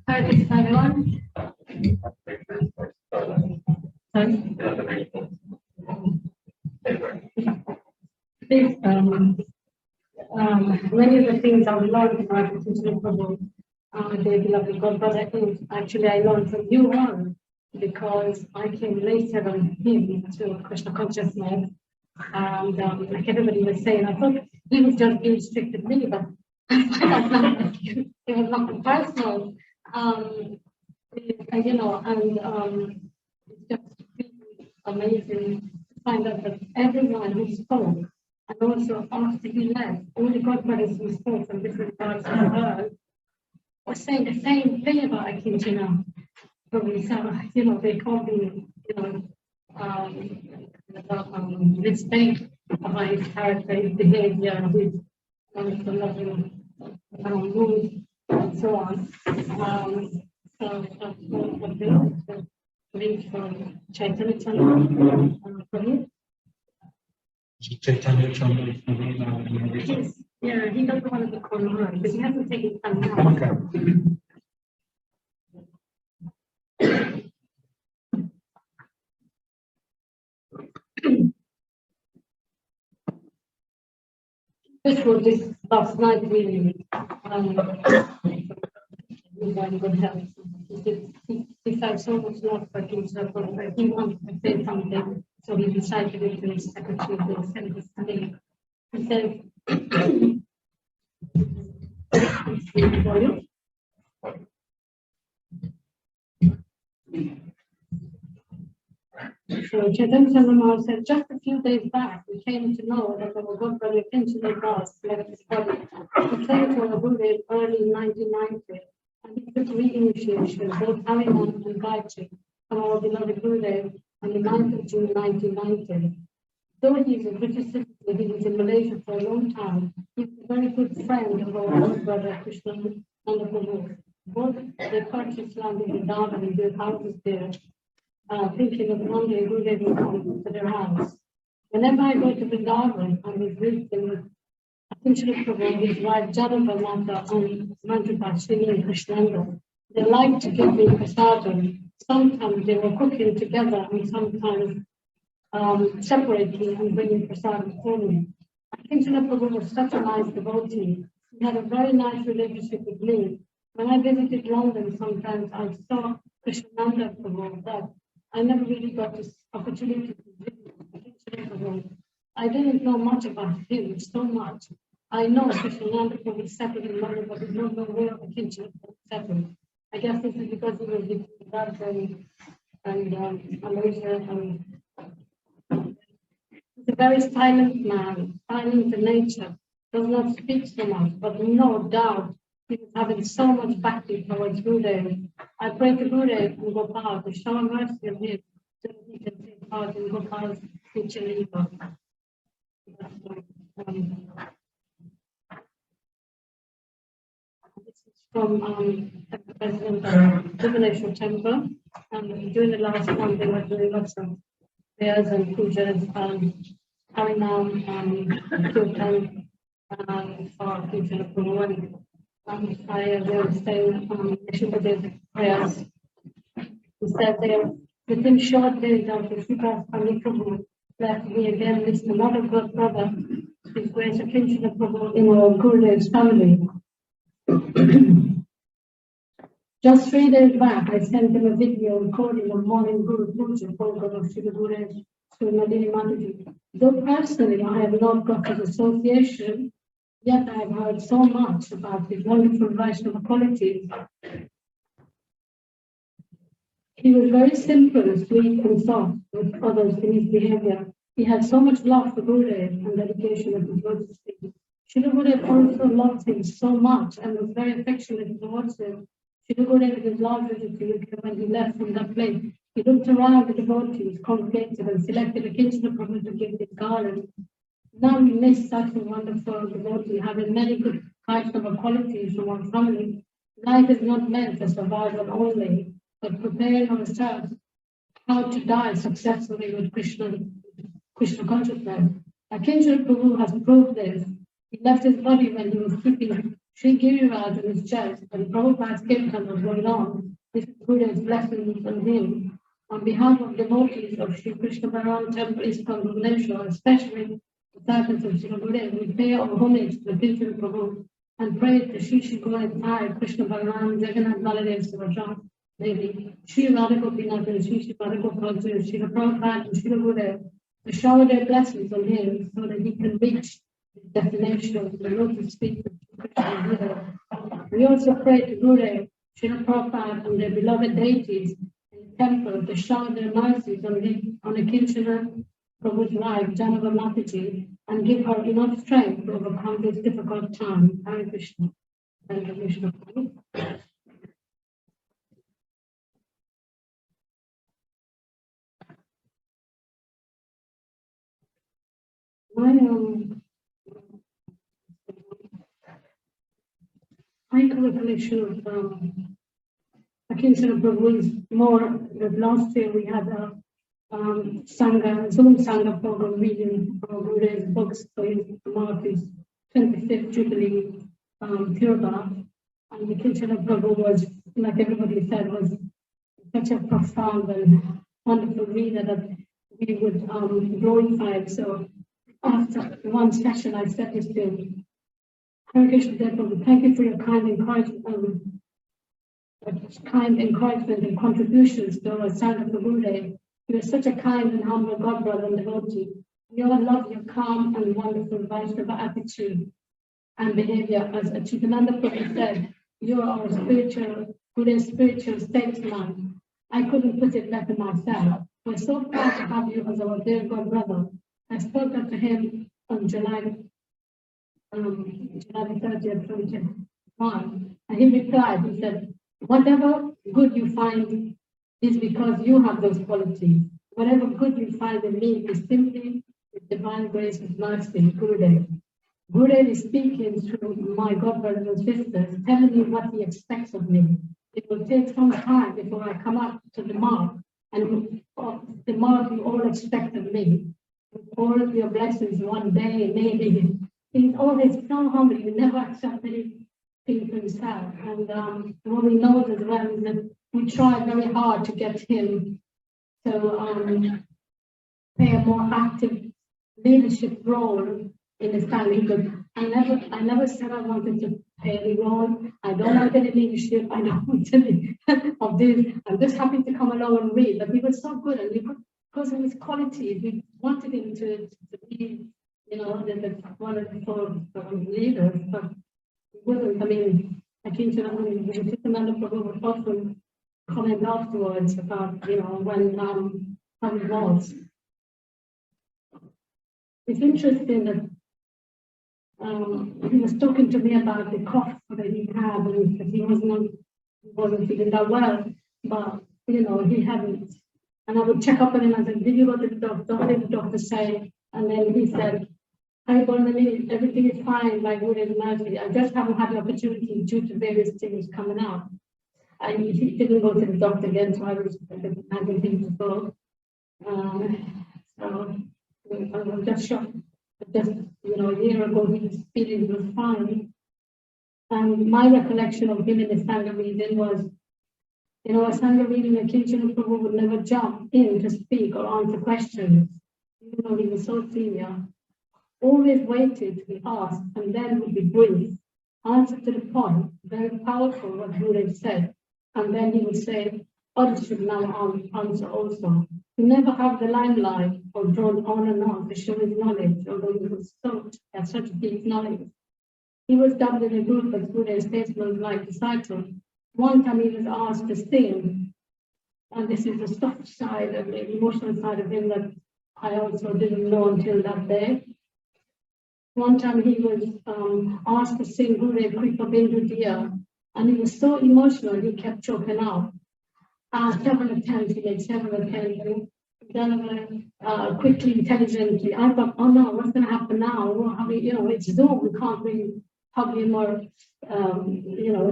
Hi, this is everyone. Sorry. This, many of the things I've learned from teaching from the beloved God, but I think actually I learned from you one because I came later than him to Krishna consciousness, and like everybody was saying, I thought he was just being strict with me, but it was not personal. And it's just really amazing to find out that everyone who spoke, and also after he left, all the godbrothers who spoke from different parts of the world were saying the same thing about Akincana. Probably so, they can't be, mistake about his character, his behavior, his loving mood, and so on. So that's what they read from Chaitanya Chandra from you. Chaitanya Chandra. Yes, yeah, he doesn't want to be Kumar because he hasn't taken time now. Okay. This last night really good health. He felt so much love for himself, but he wanted to say something. So he decided to be the secretary of the assembly. He said, so Chaitanya Chandramar said, just a few days back, we came to know that there was one brother Kinshasa Das left his body. He came to our Buddha early in 1990, and he took re-initiation, both Harinam and Gayatri, from our beloved Buddha on the 9th of June 1990. Though he is a British citizen, he was in Malaysia for a long time. He was a very good friend of our own brother Krishna and the Guru. Both they purchased land in Vrindavan and built houses there. Thinking of one day Guru will come to their house. Whenever I go to Vrindavan, I was visiting Akincana Prabhu, his wife Janava Mata and Manjuba Ashwani and Krishnanda. They like to give me prasadam. Sometimes they were cooking together and sometimes separately and bringing prasadam for me. Akincana Prabhu was such a nice devotee. He had a very nice relationship with me. When I visited London, sometimes I saw Krishnanda Prabhu, but I never really got this opportunity to visit. I didn't know much about him, so much. I know Krishnanda Prabhu settled in London, but I don't know where Akincana Prabhu settled. I guess this is because he was between that and Malaysia. And he's a very silent man, silent in nature, does not speak so much, but no doubt he was having so much bhakti towards Gurudev. I pray to Gurudev and Gopal to show mercy on him so that he can take part in Gopal's future life. This is from President of Bhubaneswar Temple, and during the last one they were doing lots of prayers and pujas, Harinam and Kirtan for Akincana Prabhu. I will say Shivadev prayers. He said there, within short days after Shiva Prabhu left, we again missed another good brother, His Grace Akincana Prabhu in our Gurudev's family. Just 3 days back, I sent him a video recording of morning Guru Puja program of Sri Gurudev Sri Nadini Mataji. Though personally I have not got his association, yet I have heard so much about his wonderful Vaishnava qualities. He was very simple, sweet, and soft with others in his behavior. He had so much love for Gurudev and dedication of his lotus feet. Srila Gurudev also loved him so much and was very affectionate towards him. Srila Gurudev, in his last visit to UK, when he left from that place, he looked around the devotees, congregated, and selected Akincana Prabhu to give his garland. Now we miss such a wonderful devotee, having many good Vaishnava qualities from our family. Life is not meant for survival only, but preparing ourselves how to die successfully with Krishna consciousness. Akincana Prabhu has proved this. He left his body when he was keeping Sri Giriraj in his chest, and Prabhupada's kirtan was going on. This is Gurudev's blessings on him. On behalf of devotees of Sri Krishna Balaram Temple ISKCON Bhubaneswar, especially disciples of Sri Gurudev, we pay our homage to Akincana Prabhu and pray to Sri Gurudev Thai, Krishna Balaram, Jagannath Baladev Subhadra Devi, Sri Radha Gopinath and Sri Radha Gopal, Sri Prabhupada and Sri Gurudev to shower their blessings on him so that he can reach his destination of the lotus feet of Krishna Gurudev. We also pray to Gurudev, Sri Prabhupada and their beloved deities in the temple to shower their mercies on Akincana Prabhu's wife, Janava Mataji, and give her enough strength to overcome this difficult time. Hare Krishna. Hare Krishna. My recollection of Akincana Prabhu is more that last year we had a Sangha, Zoom Sangha program reading Gurudev's books for his Marty's 25th Jubilee Tirtha. And Akincana Prabhu was, like everybody said, was such a profound and wonderful reader that we would glorify it. So after one session, I said this to him, Hare Krishna, Prabhu, thank you for your kind encouragement and contributions to our Sangha for Gurudev. You're such a kind and humble God brother and devotee. We all love your calm and wonderful Vaishnava attitude and behavior. As Chidananda Prabhu said, you are our spiritual, good and spiritual statesman. I couldn't put it better myself. We're so proud to have you as our dear God brother. I spoke to him on July 30th, 2021, and he replied, he said, whatever good you find is because you have those qualities. Whatever good you find in me is simply with divine grace and mercy, Gurudev. Gurudev is speaking through my God brothers and sisters, telling me what he expects of me. It will take some time before I come up to the mark, and the mark you all expect of me. With all of your blessings one day, maybe. He's always so humble, he never accepts anything for himself. And what we know as well is that we try very hard to get him to play a more active leadership role in his family. Because I never said I wanted to play any role. I don't want any leadership. I don't want any of this. I'm just happy to come along and read. But he was so good, and because of his qualities, we wanted him to be, one of the four leaders. But he wasn't. I mean, I came to Chidananda Prabhu would often comment afterwards about, when how it was. It's interesting that he was talking to me about the cough that he had, and that he wasn't feeling that well, but he hadn't. And I would check up on him and say, did you go to the doctor? What did the doctor say? And then he said, hi, Bonnie, everything is fine, by good and mercy. I just haven't had the opportunity due to various things coming up. And he didn't go to the doctor again, so I was having him to go. So I was just shocked. Just a year ago, his feelings was fine. And my recollection of him in the Sangha meeting was, a Sangha meeting, Akincana Prabhu would never jump in to speak or answer questions, even though he was so senior. Always waited to be asked, and then would be brief, answer to the point, very powerful what Gurudev said. And then he would say, others should now answer also. He never had the limelight or drawn on and on to show his knowledge, although he was had such deep knowledge. He was dubbed in a group as good as statesman like disciple. One time he was asked to sing, and this is the soft side and the emotional side of him that I also didn't know until that day. One time he was asked to sing Gurudev Kripa Bindu Diya, and he was so emotional he kept choking out. Several attempts, he made several attempts, and done quickly, intelligently. I thought, oh no, what's going to happen now? Well, it's Zoom, we can't really hug him or,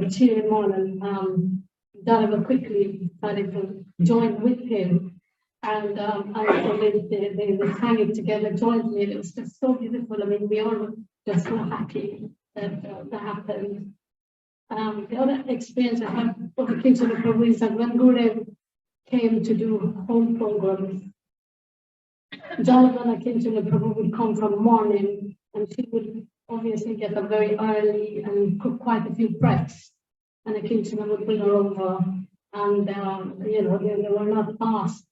cheer him on. And Dasa quickly decided to join with him. And so they sang it together jointly. It was just so beautiful. I mean, we all were just so happy that that happened. The other experience I had of the Akincana Prabhu is that when Gurudev came to do home programs, Jalavana Akincana Prabhu would come from morning, and she would obviously get up very early and cook quite a few preps. And Akincana would bring her over, and they were not asked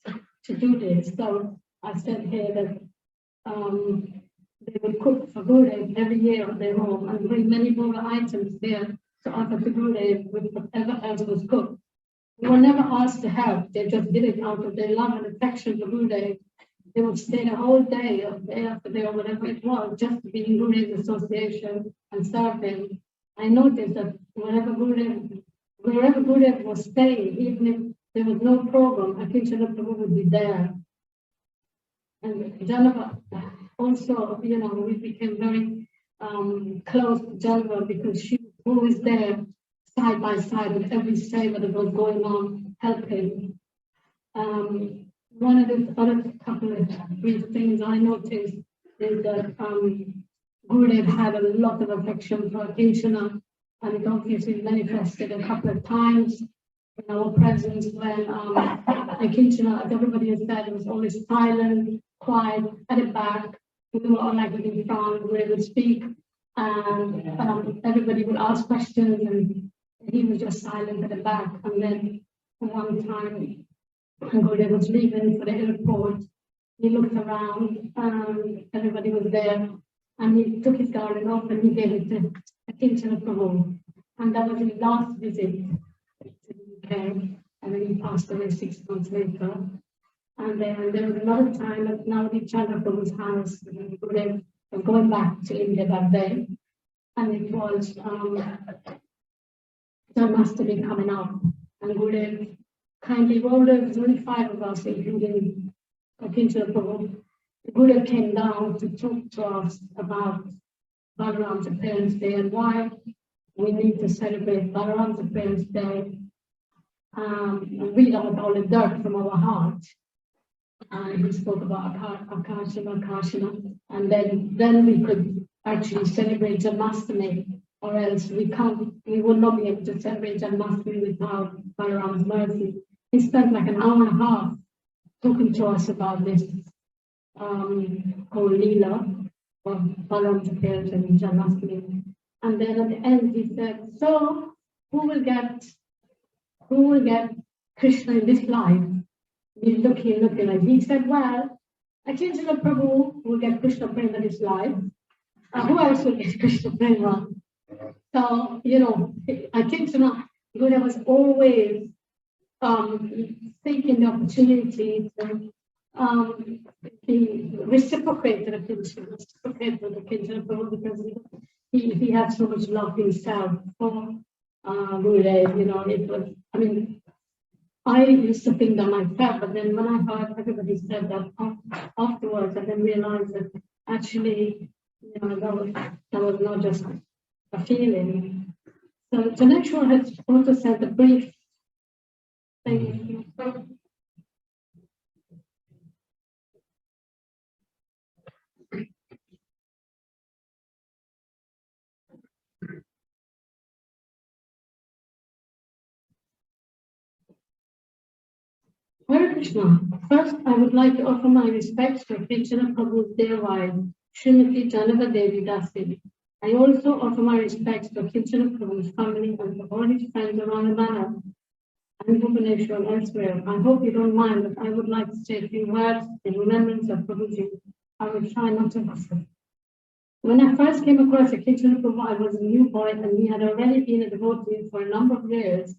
to do this. So I said here that they would cook for Gurudev every year at their home and bring many more items there to offer to Gurudev with whatever else was cooked. They were never asked to help. They just did it out of their love and affection for Gurudev. They would stay the whole day or day after day or whatever it was, just to be in Gurudev's association and serve him. I noticed that wherever Gurudev was staying, even if there was no program, Akincana Prabhu would be there. And Jalava also, we became very close to Jalava because she was always there side by side with every seva that was going on, helping. One of the other couple of brief things I noticed is that Gurudev had a lot of affection for Akincana, and it obviously manifested a couple of times in our presence when Akincana, as everybody has said, was always silent, quiet, at the back. We were all like in front, Gurudev would speak, and everybody would ask questions, and he was just silent at the back. And then one time, And Gurudev was leaving for the airport. He looked around, everybody was there, and he took his garland off and he gave it to Akincana Prabhu. And that was his last visit to the UK, and then he passed away 6 months later. And then there was another time at Navadi Chandra Prabhu's house, and Gurudev was going back to India that day, and it was Janmashtami coming up, and Gurudev kindly rolled over. There was only 5 of us, including Akincana Prabhu. Gurudev came down to talk to us about Balaram's Appearance Day and why we need to celebrate Balaram's Appearance Day, and read out all the dirt from our heart. And he spoke about Akashana, and then we could actually celebrate Janmashtami, or else we will not be able to celebrate Janmashtami without Balaram's mercy. He spent like an hour and a half talking to us about this whole Leela of Balaram's appearance and Janmashtami. And then at the end he said, so who will get Krishna in this life? He's looking, and he said, well, Akincana Prabhu will get Krishna Prema in his life. Who else will get Krishna Prema? So, Akincana Gurudev was always taking the opportunity to he reciprocated Akincana Prabhu because he had so much love himself for Gurudev. It was, I used to think that myself, but then when I heard everybody said that afterwards, I then realized that actually, that was not just a feeling. So Janeshwar has also said a brief thing. Hare Krishna. First, I would like to offer my respects to Akincana Prabhu's dear wife, Srimati Janava Devi Dasi. I also offer my respects to Akincana Prabhu's family and to all his friends around the manor and Bhubaneswar and elsewhere. I hope you don't mind, but I would like to say a few words in remembrance of Prabhuji. I will try not to hustle. When I first came across Akincana Prabhu, I was a new boy and he had already been a devotee for a number of years.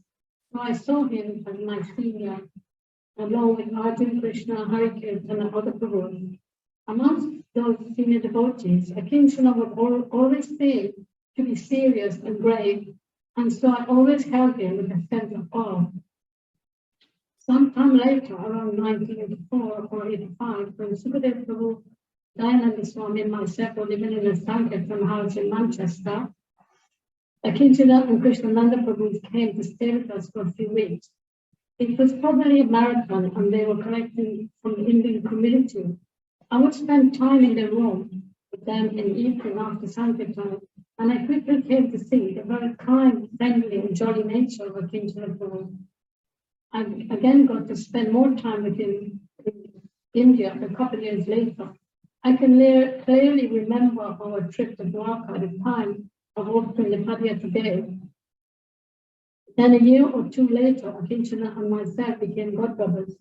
So I saw him as my senior, along with Arjun, Krishna, Harikirtan, and other Prabhus. Amongst those senior devotees, Akincana would always seem to be serious and grave, and so I always held him with a sense of awe. Sometime later, around 1984 or 85, when Sukadev Prabhu, Dayananda Swami, and myself were living in a Sankirtan house in Manchester, Akincana and Krishnananda Prabhu came to stay with us for a few weeks. It was probably a marathon, and they were collecting from the Indian community. I would spend time in their room with them in the evening after Sankirtan, and I quickly came to see the very kind, friendly, and jolly nature of Akincana Prabhu. I again got to spend more time with him in India a couple of years later. I can clearly remember our trip to Dwarka at the time of opening the Padya today. Then a year or two later, Akincana and myself became godbrothers.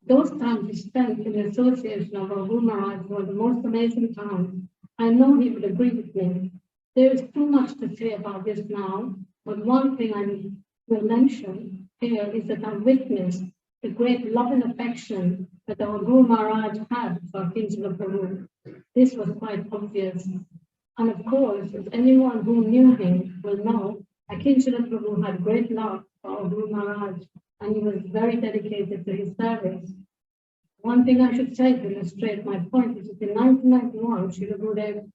Those times we spent in the association of our Guru Maharaj were the most amazing times. I know he would agree with me. There is too much to say about this now, but one thing I will mention here is that I witnessed the great love and affection that our Guru Maharaj had for Akincana Prabhu. This was quite obvious. And of course, as anyone who knew him will know, Akincana Prabhu had great love for our Guru Maharaj, and he was very dedicated to his service. One thing I should say to illustrate my point is that in 1991, Srila Gurudev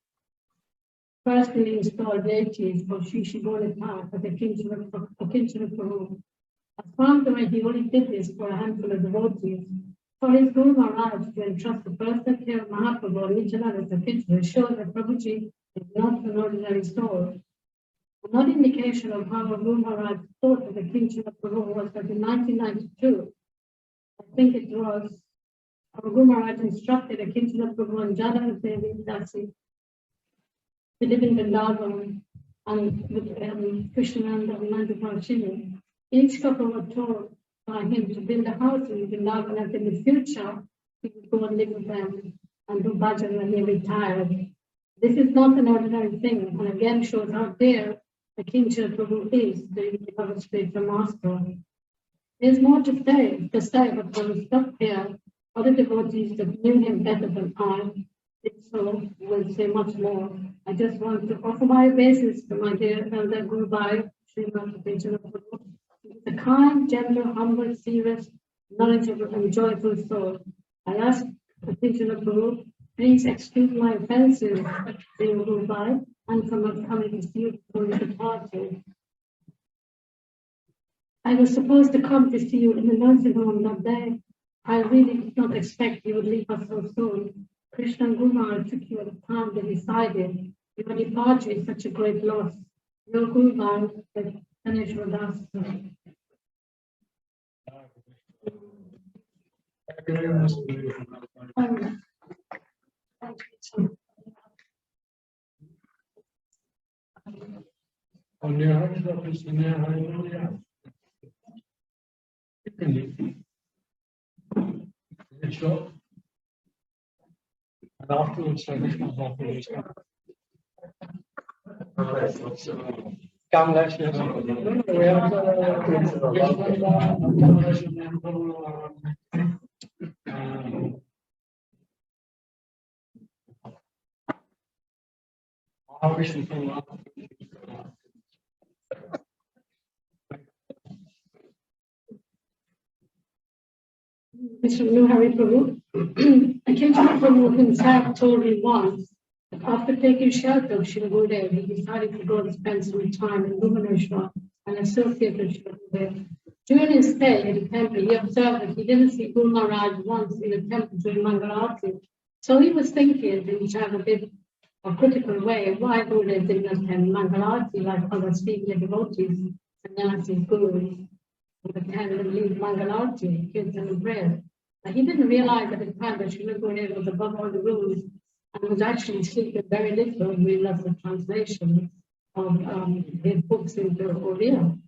personally installed deities for Shri Shibboleth at Akincana Prabhu. As far as the way he only did this for a handful of devotees. For his Guru Maharaj to entrust the personal care of Mahaprabhu or Nityananda to Akincana shows that Prabhuji is not an ordinary soul. Another indication of how our Guru Maharaj thought of Akincana Prabhu was that in 1992, I think it was, our Guru Maharaj instructed Akincana Prabhu and Janava Devi Dasi to live in Vrindavan and with Krishnananda and Nandapal Shiva. Each couple were told by him to build a house in Vrindavan, and in the future, he would go and live with them and do bhajan when he retired. This is not an ordinary thing, and again shows how dear the Kinshara Prabhu is to our spiritual master. There's more to say, but I will stop here. Other devotees that knew him better than I did so will say much more. I just want to offer my obeisance to my dear elder Guru Bhai, Srimati Kinshara Prabhu. He is a kind, gentle, humble, serious, knowledgeable, and joyful soul. I ask Kinshara Prabhu, please excuse my offenses, dear Guru Bhai, and for not coming to see you before you departed. I was supposed to come to see you in the nursing home that day. I really did not expect you would leave us so soon. Krishna and Kumar took you at the time they decided. Your departure is such a great loss. Your Guru Bhai, the Dasa. On your hands up is in there, hallelujah. Is it short? And afterwards, which comes afterwards? Come, let's just. We have Mr. Nuhari Prabhu, Akincana Prabhu himself told me once that after taking shelter of Srila Gurudev, he decided to go and spend some time in Bhubaneswar and associate with Srila Gurudev. During his stay in the temple, he observed that he didn't see Guru Maharaj once in the temple during Mangalarti. So he was thinking in a bit of critical way why Gurudev did not attend Mangalarti like other senior devotees, sannyasis, gurus, would attend and lead Mangalarti, kirtan and prayer. He didn't realize at the time that Srila Gurudev was above all the rules and was actually speaking very little when we left the translation of his books into Oriya.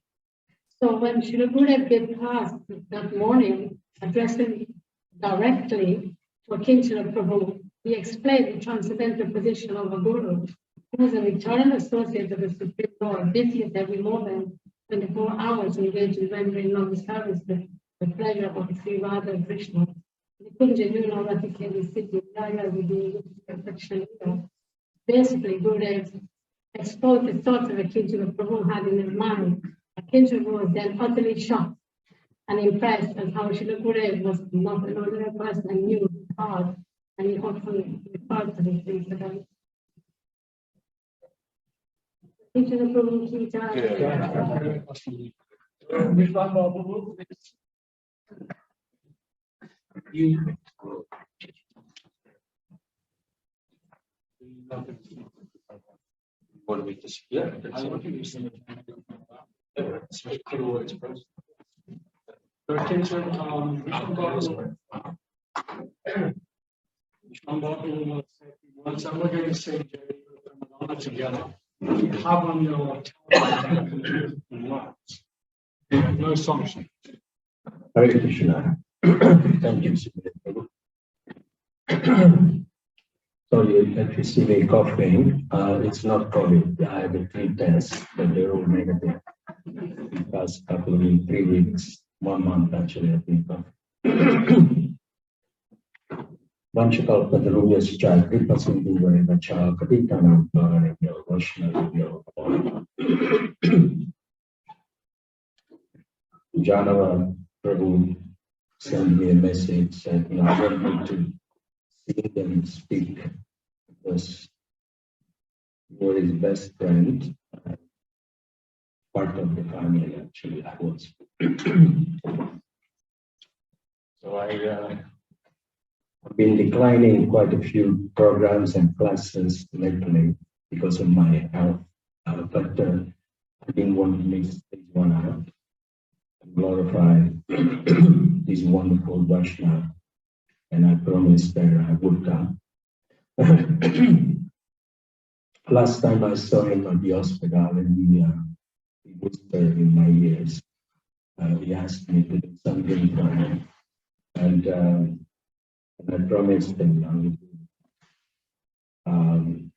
So when Srila Gurudev gave class that morning, addressing directly to Akincana Prabhu, he explained the transcendental position of a guru, who is an eternal associate of the Supreme Lord, busy at every moment, 24 hours engaged in rendering loving service with the pleasure of Sri Radha and Krishna. Nikunja, you know that he came to city, Jaya with the perfection. Basically, Gurudev exposed the thoughts of Akincana Prabhu had in his mind. Akincana was then utterly shocked and impressed at how Srila Gurudev was not an ordinary person and knew his heart, and he often referred to these things to them. Akincana Prabhu, ki jai. which one, Babu? You. Want me to speak? Yeah. I want you to say it's very clear words first. Once I'm going to say together, have on your no assumption. Hare Krishna. Thank you, Srimati Prabhu. Sorry, if you see me coughing, it's not COVID. I had a 3 tests, but they're all negative. The past couple of weeks, 3 weeks, 1 month actually, I've been coughing. Vanchakalpadruya Sichai Kripa Sindhu Vacha Akincana Bharanyo Vaishnavyo Janava Prabhu sent me a message, said, I want you to see them speak because you were his best friend, part of the family actually I was. So I've been declining quite a few programs and classes lately because of my health, but I didn't want to miss this one out and glorify this wonderful Vaishnava, and I promised that I would come. Last time I saw him at the hospital and he whispered in my ears, he asked me to do something for him. And I promised him I would do.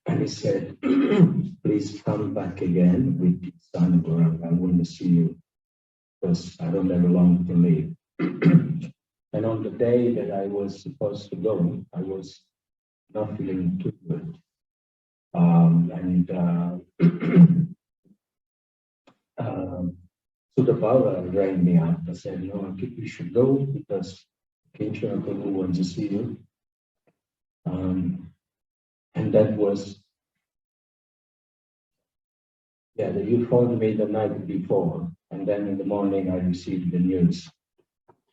And he said, please come back again with your son, Gaurav. I want to see you because I don't have long to live. And on the day that I was supposed to go, I was not feeling too good. So the power rang me up. I said, no, I think you should go because Kinshasa wants to see you. And that was, yeah, you phoned me the night before. And then in the morning, I received the news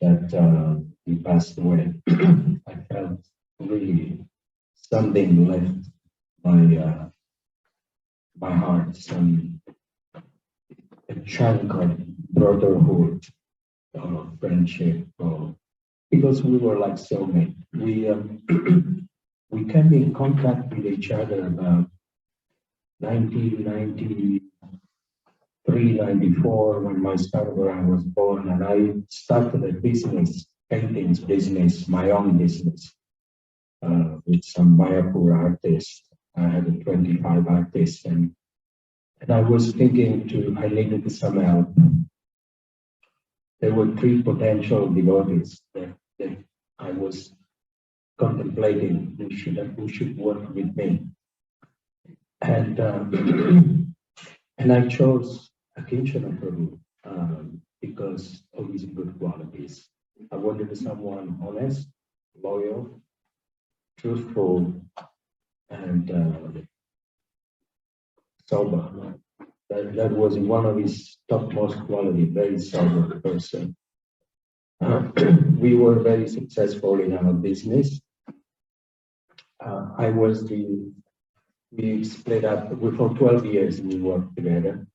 that he passed away. I felt really something left my heart, a chunk of brotherhood or friendship, because we were like soulmates. We came in contact with each other about 1993, 94, when my son was born, and I started a business, paintings business, my own business, with some Mayapur artists. I had 25 artists, and I was thinking I needed some help. There were 3 potential devotees that I was contemplating who should work with me. And and I chose Akincana Prabhu because of his good qualities. I wanted someone honest, loyal, truthful, and sober. That was one of his topmost qualities, very sober person. We were very successful in our business. We split up, for 12 years we worked together.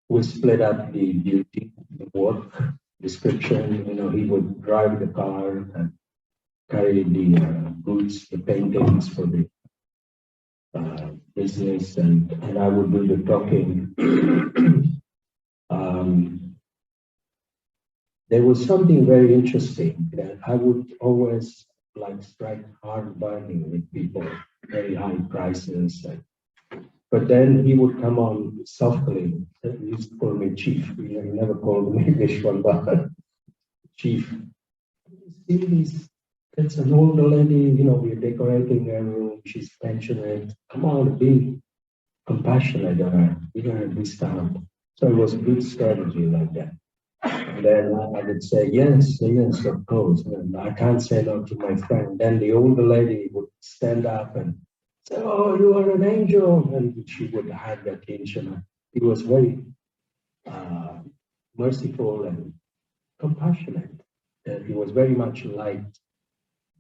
We split up the duty, the work, description, he would drive the car and carry the goods, the paintings for the business, and I would do the talking. There was something very interesting that I would always strike hard bargaining with people, very high prices. But then he would come on softly. He used to call me Chief. He never called me Vishwamba. Chief. That's an older lady, we're decorating her room. She's pensionate. Come on, be compassionate on her. We don't have this time. So it was a good strategy like that. And then I would say, yes, of course. And I can't say no to my friend. Then the older lady would stand up and say, oh, you are an angel. And she would hug attention. He was very merciful and compassionate. And he was very much liked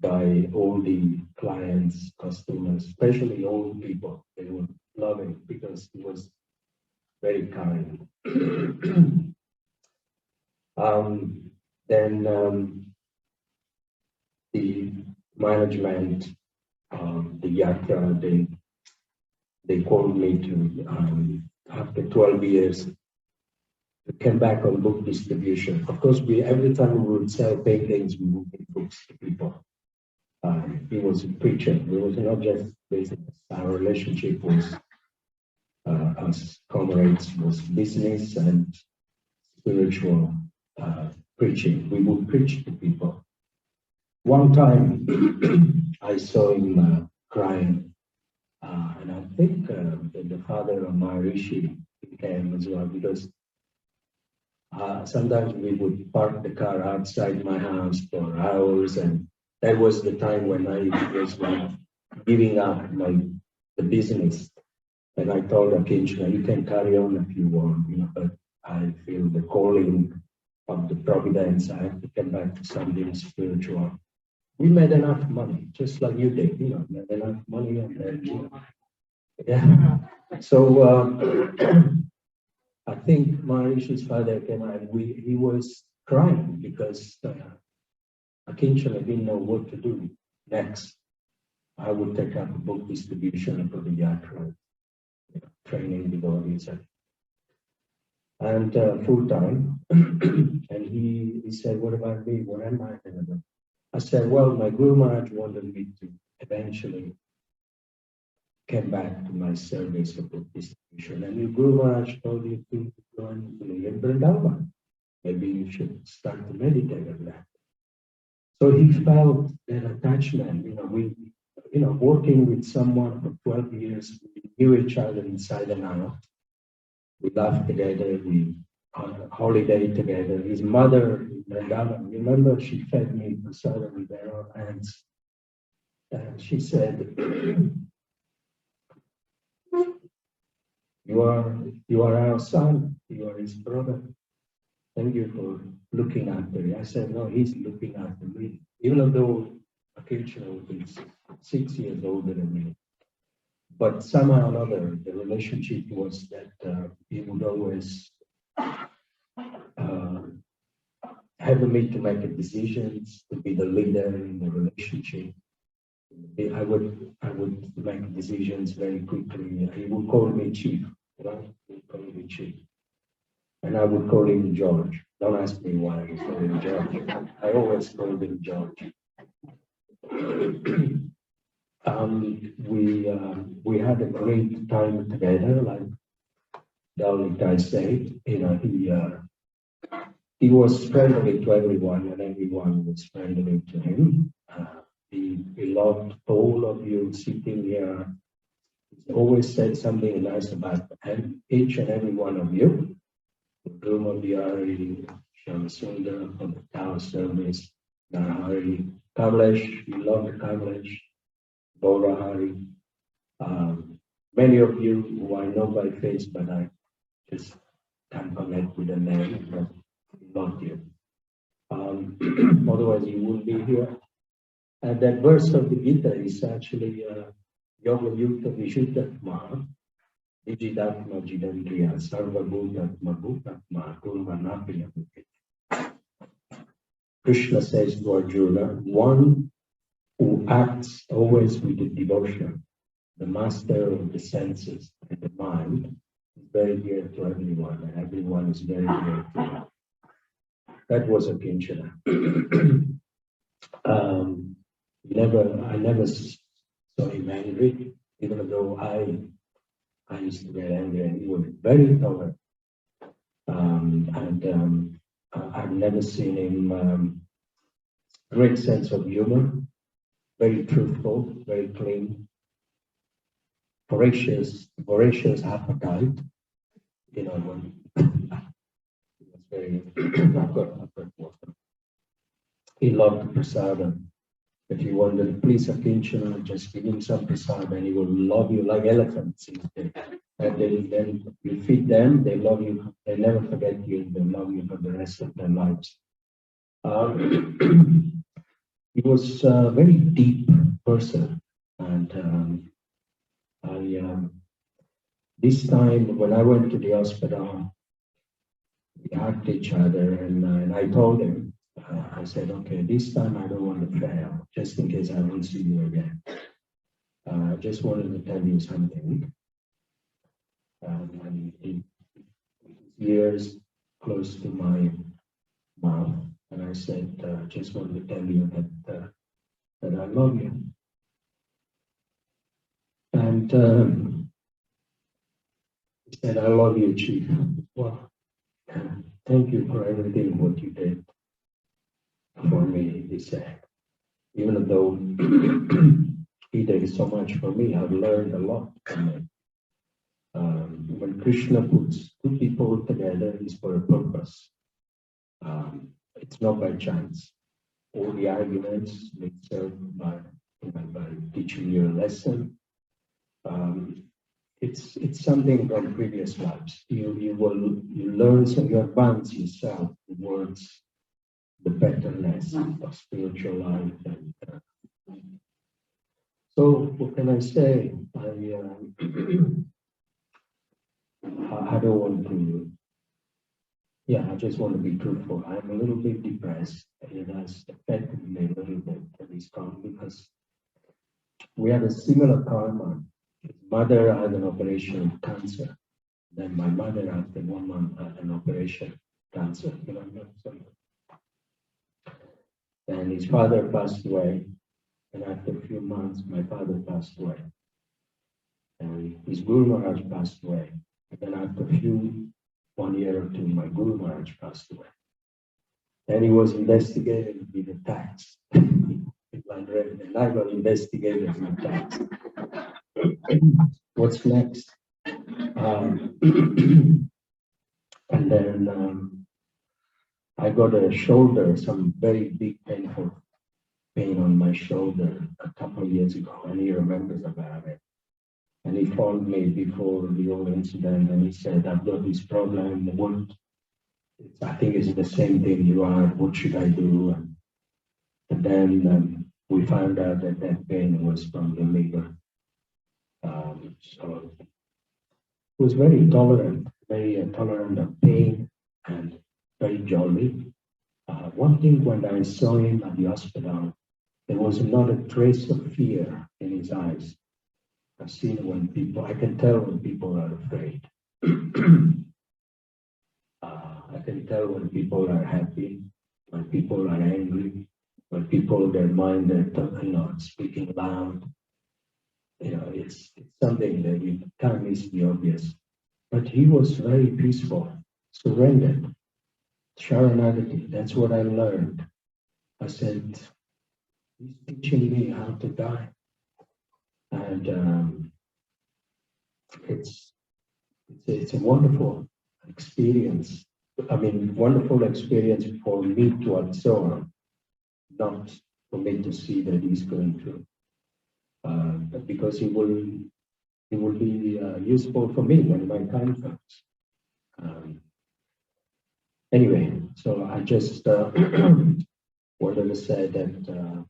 by all the clients, customers, especially old people. They would love him because he was very kind. Then the management, the yatra, they called me to, after 12 years, to come back on book distribution. Of course, every time we would sell paintings, we would give books to people. He was a preacher. It was not just business. Our relationship was, as comrades, was business and spiritual preaching. We would preach to people. One time, I saw him crying, and I think the father of Maharishi came as well, because sometimes we would park the car outside my house for hours, and that was the time when I was giving up the business. And I told Akincana, you can carry on if you want, but I feel the calling of the providence. I have to come back to something spiritual. We made enough money, just like you did, made enough money, and then, yeah. So I think Maharishi's father came out, and he was crying because Akincana didn't know what to do next. I would take up a book distribution for the yatra, training devotees. and full time. And he said, "What about me? What am I going to do?" I said, "Well, my Guru Maharaj wanted me to eventually came back to my service of the distribution. And your Guru Maharaj told you to go and live in Vrindavan. Maybe you should start to meditate on that." So he felt that attachment. Working with someone for 12 years, we knew each other inside and out. We laughed together, we on a holiday together. His mother in Vrindavan, remember, she fed me prasadam with her own hands. And she said, you are our son, you are his brother. Thank you for looking after me. I said, no, he's looking after me. Even though occasionally he's 6 years older than me. But somehow or another, the relationship was that he would always have me to make decisions, to be the leader in the relationship. I would make decisions very quickly. He would call me chief, He would call me chief. And I would call him George. Don't ask me why I was calling George. I always called him George. We had a great time together, like Dalita said. He was friendly to everyone, and everyone was friendly to him. He loved all of you sitting here. He always said something nice about each and every one of you. Guru Bihari, Shamsundar from the Tower Service, Narahari, Kamlesh, we love Kamlesh, Borahari. Many of you who I know by face, but I just can't connect with the name, but love you. Otherwise, you wouldn't be here. And that verse of the Gita is actually Yoga Yukta Vishuddhatma, Vijidatma Jidandriya, Sarva Bhutatma Bhutatma, Gurvanapiya. Krishna says to Arjuna, one who acts always with the devotion, the master of the senses and the mind, is very dear to everyone, and everyone is very dear to him. That was Akincana. I never saw him angry, even though I used to get angry, and he was very tolerant. I've never seen him great sense of humor, very truthful, very clean, voracious appetite. When he was very I've got water. He loved prasadam. If you wanted, please Akincana, just give him some prasadam and he will love you like elephants. And then you feed them, they love you, they never forget you, they love you for the rest of their lives. He was a very deep person. And this time when I went to the hospital, we hugged each other and I told him, I said, okay, this time I don't want to fail, just in case I won't see you again. I just wanted to tell you something. And his ears close to my mouth, and I said, just wanted to tell you that I love you. And he said, I love you, Chief. Well, thank you for everything what you did for me, he said. Even though he did so much for me, I've learned a lot from him. When Krishna puts two people together, it's for a purpose. It's not by chance. All the arguments may serve by teaching you a lesson. It's something from previous lives. You learn, so you advance yourself towards the betterness of spiritual life. And, so what can I say? I don't want to. I just want to be truthful. I'm a little bit depressed. It has affected me a little bit at this time because we had a similar karma. His mother had an operation of cancer. Then my mother, after 1 month, had an operation, cancer. And his father passed away. And after a few months, my father passed away. And his Guru Maharaj passed away. And then after 1 year or two, my Guru Maharaj passed away. And he was investigated with attacks. And I got investigated with attacks. What's next? And then I got a shoulder, some very big painful pain on my shoulder a couple of years ago, and he remembers about it. And he phoned me before the whole incident, and he said, I've got this problem, I think it's the same thing you are, what should I do? And then we found out that that pain was from the liver. So he was very tolerant of pain and very jolly. One thing when I saw him at the hospital, there was not a trace of fear in his eyes. I've seen I can tell when people are afraid. I can tell when people are happy, when people are angry, when people, their mind, they're speaking loud. It's something that you can't miss the obvious. But he was very peaceful, surrendered. Sharanagati, that's what I learned. I said, he's teaching me how to die. And it's a wonderful experience. Wonderful experience for me to absorb, not for me to see that he's going through. Because it will be useful for me when my time comes. Anyway, so I just wanted to say that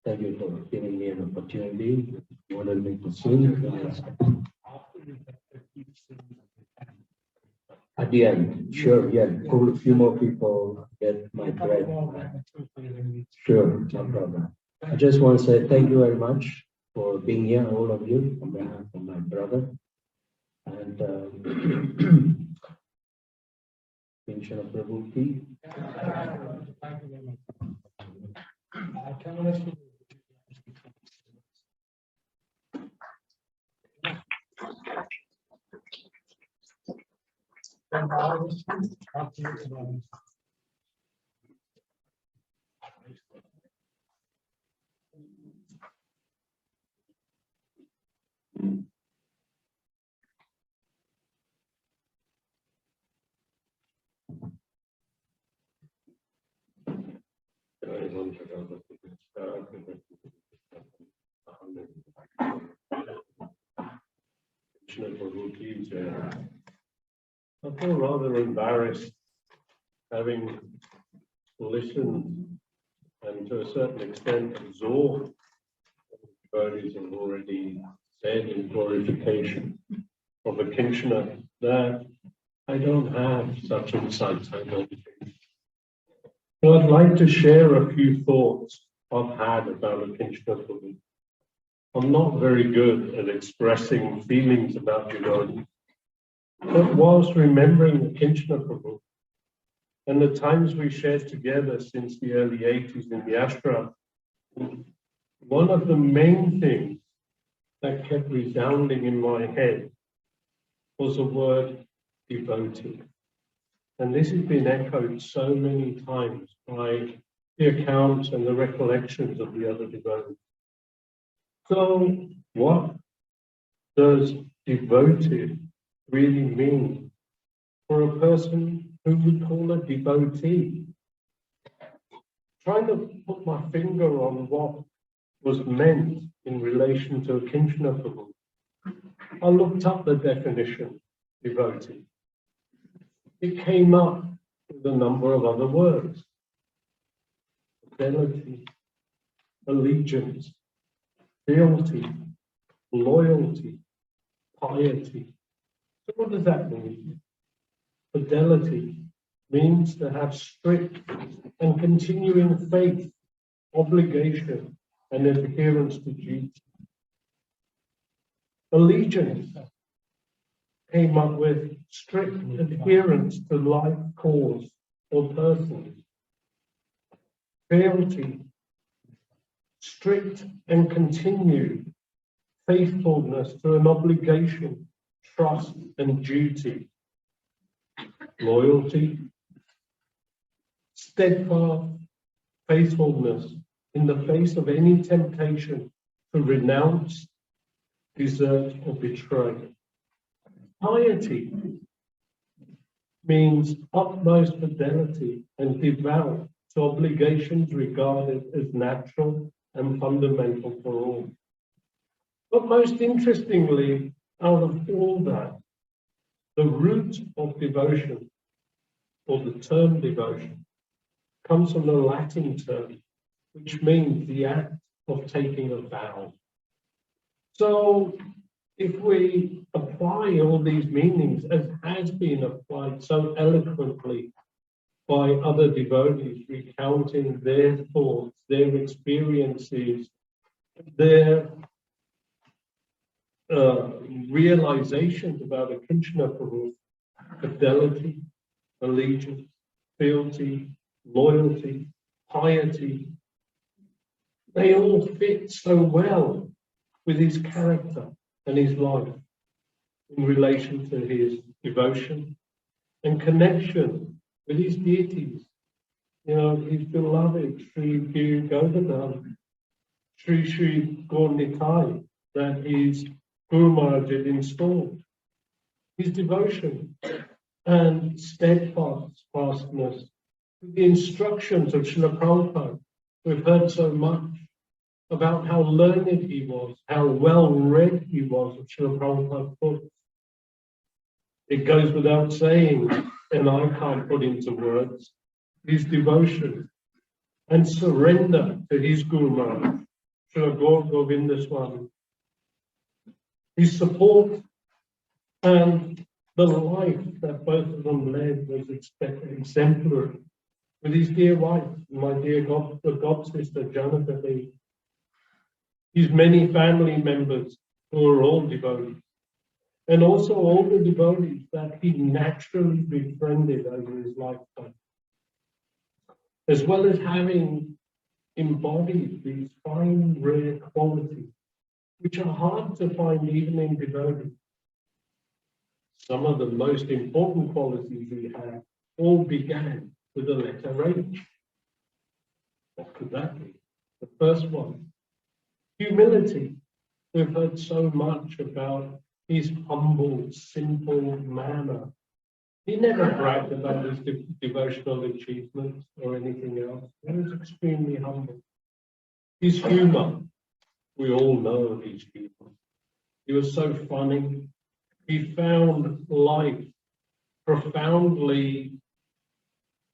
thank you for giving me an opportunity. You wanted me to sing. At the end, sure, yeah, call a few more people, get my breath. Sure, no problem. I just want to say thank you very much for being here, all of you, on behalf of my brother. And Krishna Prabhu ki. I feel rather embarrassed having listened and to a certain extent absorbed what the devotees have already said in glorification of Akincana, that I don't have such insights on meditation. So I'd like to share a few thoughts I've had about Akincana for me. I'm not very good at expressing feelings about devotees. But whilst remembering Akincana Prabhu and the times we shared together since the early 80s in the ashram, one of the main things that kept resounding in my head was the word devotee. And this has been echoed so many times by the accounts and the recollections of the other devotees. So what does devotee really mean for a person who would call a devotee? Trying to put my finger on what was meant in relation to Akincana Prabhu, I looked up the definition, devotee. It came up with a number of other words. Fidelity, allegiance, fealty, loyalty, piety. So what does that mean? Fidelity means to have strict and continuing faith, obligation, and adherence to duty. Allegiance came up with strict adherence to life cause or person. Fealty, strict and continued faithfulness to an obligation, trust and duty. Loyalty, steadfast faithfulness in the face of any temptation to renounce, desert or betray. Piety means utmost fidelity and devout to obligations regarded as natural and fundamental for all. But most interestingly, out of all that, the root of devotion, or the term devotion, comes from the Latin term, which means the act of taking a vow. So if we apply all these meanings, as has been applied so eloquently by other devotees, recounting their thoughts, their experiences, their realizations about Akincana Prabhu, fidelity, allegiance, fealty, loyalty, piety, they all fit so well with his character and his life in relation to his devotion and connection with his deities. You know, his beloved Sri Guru Govardhan, Sri Gaur-Nitai, that his Guru Maharaj had installed. His devotion and steadfastness with the instructions of Srila Prabhupada. We've heard so much about how learned he was, how well read he was of Srila Prabhupada's books. It goes without saying, and I can't put into words, his devotion and surrender to his Guru Maharaj, Srila Gaur Govinda Swami. His support and the life that both of them led was exemplary. With his dear wife, my dear God sister, Janaka, his many family members who are all devotees, and also all the devotees that he naturally befriended over his lifetime, as well as having embodied these fine, rare qualities, which are hard to find even in devotees. Some of the most important qualities he had all began with the letter H. What could that be? The first one, humility. We've heard so much about his humble, simple manner. He never bragged about his devotional achievements or anything else. He was extremely humble. His humor, we all know his humor. He was so funny. He found life profoundly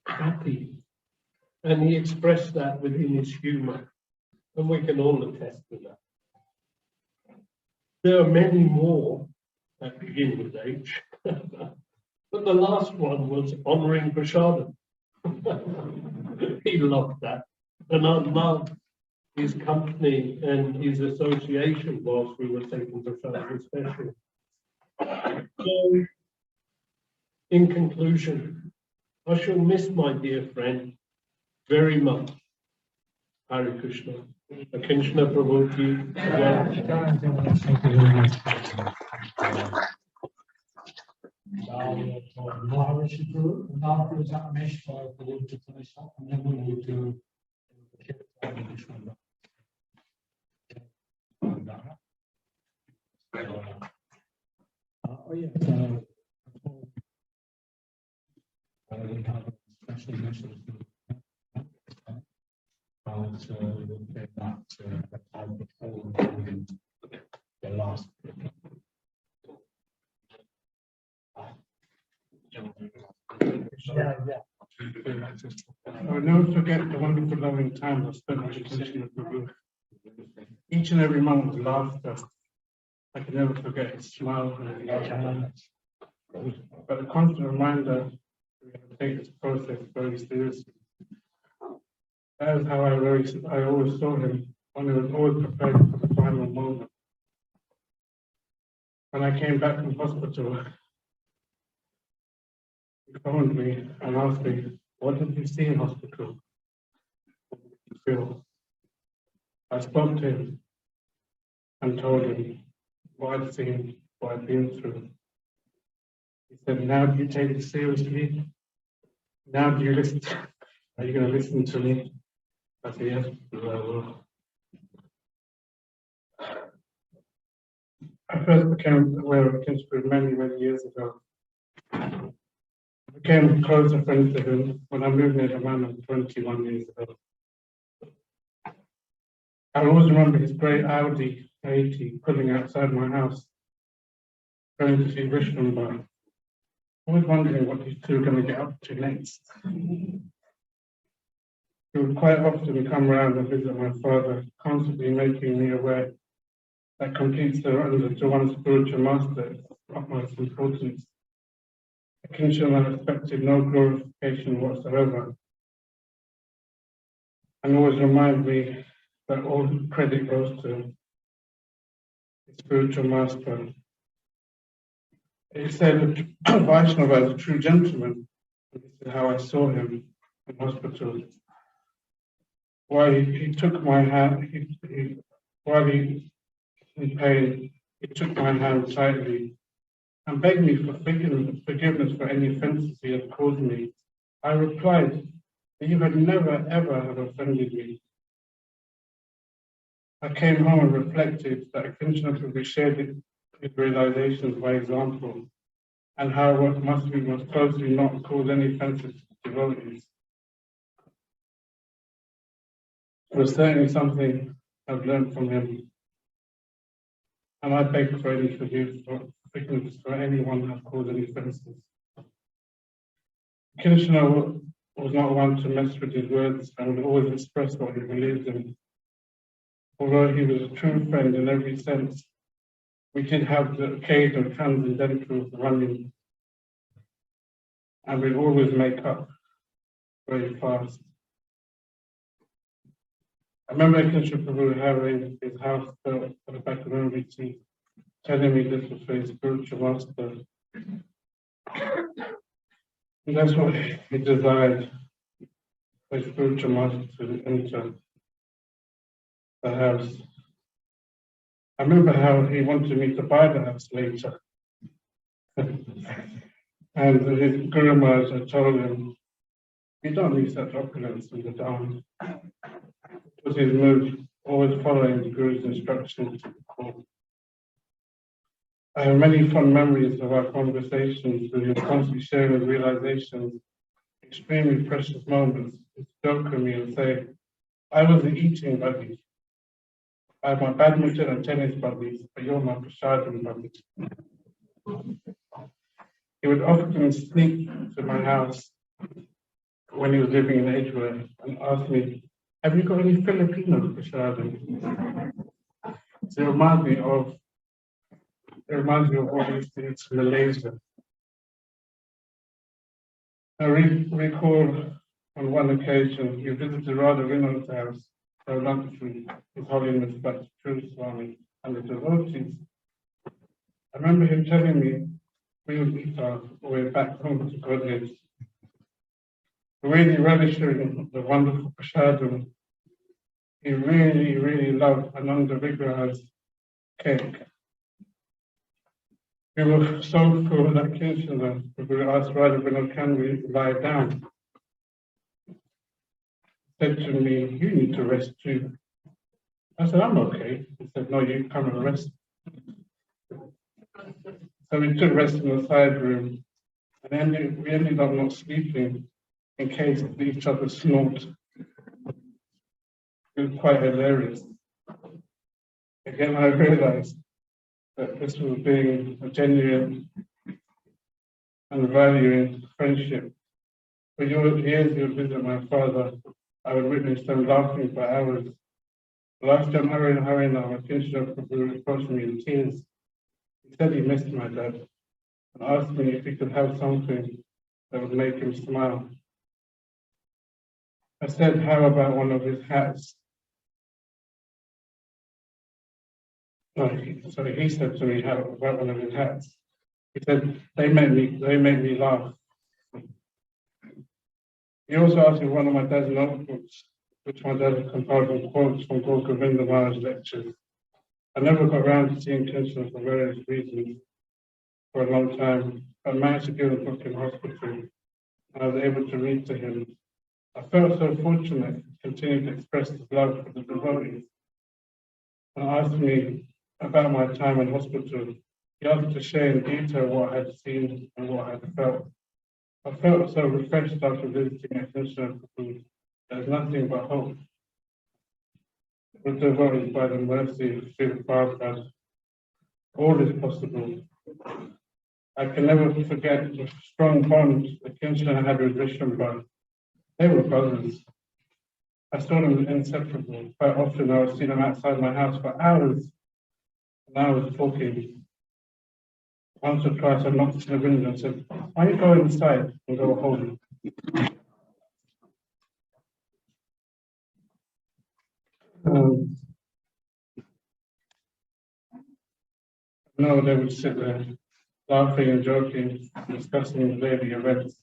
happy, and he expressed that within his humor, and we can all attest to that. There are many more that begin with H, but the last one was honoring Prasadam. He loved that, and I loved his company and his association whilst we were taking Prasadam especially. So, in conclusion, I shall miss my dear friend very much. Hare Krishna. Akincana Prabhu ki Maharishi Guru, and after that, Meshwar, the Lord to finish up, and then we will do oh yes, we have a special message. So we'll take that time before the last. Yeah. I'll never forget the wonderful loving time I spent with Akincana Prabhu. Each and every moment was laughter. I can never forget his smile and his laughter. But a constant reminder, we have to take this process very seriously. That is how I always saw him, when he was always prepared for the final moment. When I came back from hospital, He phoned me and asked me, what did you see in hospital? What did you feel? I spoke to him and told him what I'd seen, what I'd been through. He said, now do you take it seriously? Now do you listen? Are you going to listen to me? I said, yes, I will. I first became aware of Kingsbury many, many years ago. I became closer friends to him when I moved near the manor 21 years ago. I always remember his grey Audi 80 pulling outside my house, going to see Richmond by. Always wondering what these two are going to get up to next. He would quite often come round and visit my father, constantly making me aware that complete surrender to one's spiritual master is of utmost importance. A kinship that expected no glorification whatsoever, and always remind me that all credit goes to the spiritual master. He said Vaishnava is a true gentleman, and this is how I saw him in hospital. While he took my hand, while he in pain, he took my hand tightly and begged me for forgiveness for any offences he had caused me. I replied that you had never ever have offended me. I came home and reflected that Akincana could be shared his realizations by example, and how what must be most closely not cause any offences to devotees. It was certainly something I've learned from him, and I beg for any forgiveness for anyone who has caused any offences. Akincana was not one to mess with his words and would always express what he believed in. Although he was a true friend in every sense, we did have the occasional transcendental running, and we'd always make up very fast. I remember Akincana having his house built at the back of MVT, telling me this was for his spiritual master. And that's what he desired, for his spiritual master to enter the house. I remember how he wanted me to buy the house later. And his Guru Maharaj had told him, you don't need such opulence in the Dharma. It was his move, always following the Guru's instructions to the core. I have many fond memories of our conversations with him, constantly sharing his realizations, extremely precious moments. He'd joke with me and say, I was the eating buddy. I have my badminton and tennis buddies, but you're my prasadam buddies. He would often sneak to my house when he was living in Edgeware and ask me, have you got any Filipino prasadam? So it reminds me of what we used to eat in Malaysia. I recall on one occasion we visited Radha Vinod's house for lunch with His Holiness Bhakti Swami and the devotees. I remember him telling me we would eat our way back home to Godhead, really relishing the wonderful prasadam. He really, really loved Ananda Vigraha's cake. We were so full that Akincana, we asked Radha Vinod, can we lie down? He said to me, you need to rest too. I said, I'm okay. He said, no, you come and rest. So we took rest in the side room, and then we ended up not sleeping in case of each other snort. It was quite hilarious. Again, I realized that this was being a genuine and valuing friendship. For years he would visit my father. I would witness them laughing for hours. Last time Harina, Akincana approached me in tears. He said he missed my dad and asked me if he could have something that would make him smile. I said, how about one of his hats? No, he said to me, how about one of his hats? He said, they make me laugh. He also asked me one of my dad's notebooks, which my dad had compiled from quotes from Guru Govinda Maharaj's lectures. I never got around to seeing Krishna for various reasons for a long time. I managed to get a book in hospital, and I was able to read to him. I felt so fortunate to continue to express his love for the devotees. And asked me about my time in hospital. He asked to share in detail what I had seen and what I had felt. I felt so refreshed after visiting Akincana. There's nothing but hope. The devotees, by the mercy of Srila Prabhupada, all is possible. I can never forget the strong bond Akincana had with Vishwambara. They were brothers. I saw them inseparable. Quite often I would see them outside my house for hours and hours talking. Once or twice I knocked to the window and said, why don't you go inside and go home? No, they would sit there laughing and joking, discussing the daily events.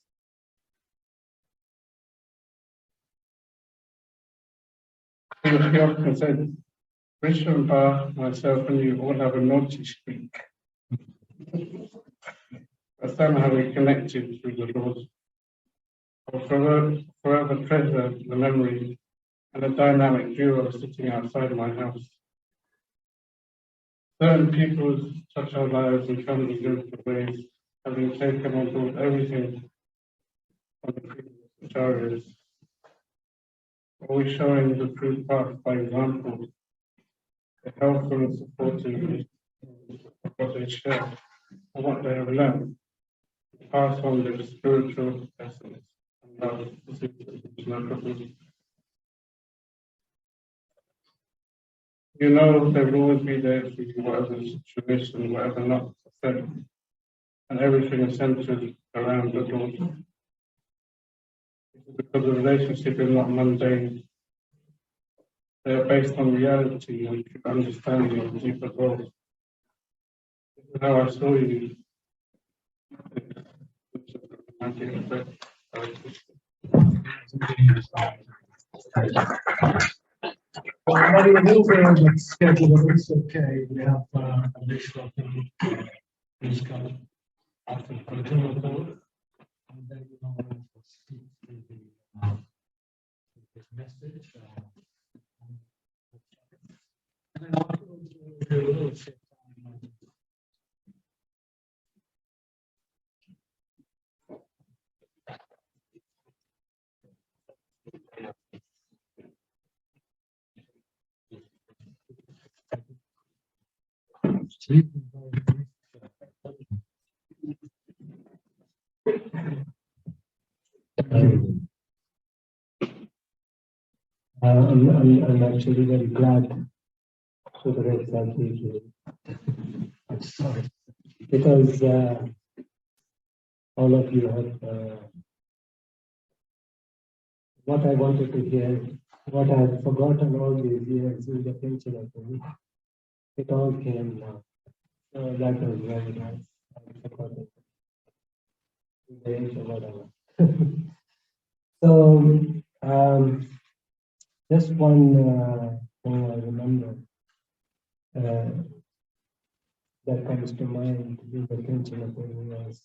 He often said, Vishwambara, myself and you all have a naughty streak. But somehow we connected through the Lord. I'll forever treasure the memory and the dynamic duo sitting outside my house. Certain people touch our lives in tons of different ways, having taken on board everything from the previous acharyas. Always showing the true path by example, the helpful and supportive of what they share and what they have learned, to pass on their spiritual essence and love to the. You know they will always be there for you, whatever the situation, whatever not said, and everything is centered around the Lord. Because the relationship is not mundane. They are based on reality and understanding of deeper growth. This is how I saw you. Well, we move around the schedule, but it's okay. We have additional things who's coming after the continual vote. And then we know to speak to the message. And then afterwards, we'll do a little shit time. I'm actually very glad to the rest that we do. I'm sorry. Because all of you have what I wanted to hear, what I had forgotten all these years in the picture of me. It all came now. So that was very nice. I forgot it. The age of whatever. So just one thing I remember that comes to mind in the pension of was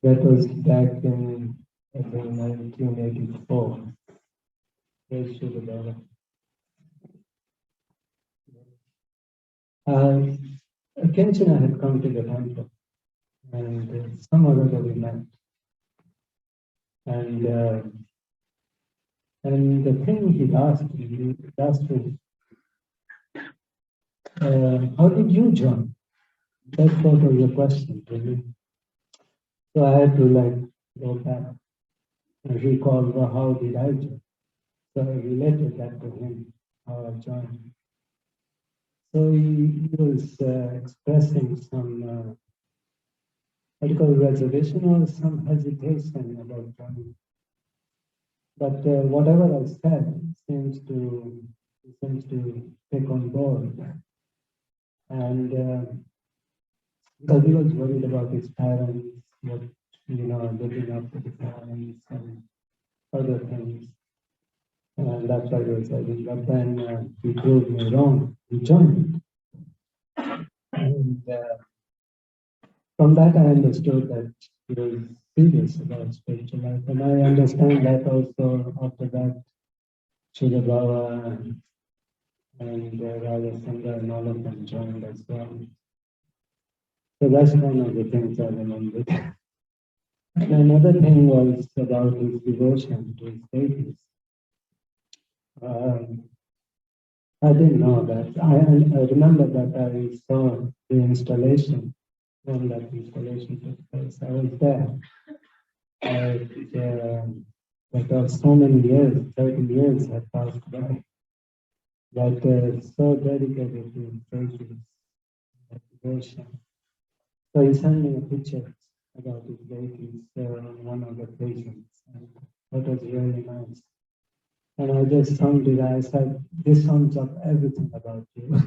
that was back in I think 1984. Praise to the Lord. Akincana had come to the temple, and some other that we met, and the thing he asked me, how did you join? That sort of the question to me. So I had to go back and recall, well, how did I join? So I related that to him, how I joined. So he was expressing some medical reservation or some hesitation about joining. But whatever I said seems to take on board. And because he was worried about his parents, what looking up to the parents and other things. And that's why they said it. But then he proved me wrong. He joined. And from that, I understood that he was serious about spiritual life. And I understand that also after that, Srila Baba and Raja Sangha and all of them joined as well. So that's one of the things I remembered. And another thing was about his devotion to his deities. I didn't know that. I remember that I saw the installation when that installation took place. I was there. But so many years, 30 years had passed by. But so dedicated to his deities, that devotion. So he sent me a picture about his deities on one of the occasions. And that was really nice. And I just summed it. I said, this sums up everything about you.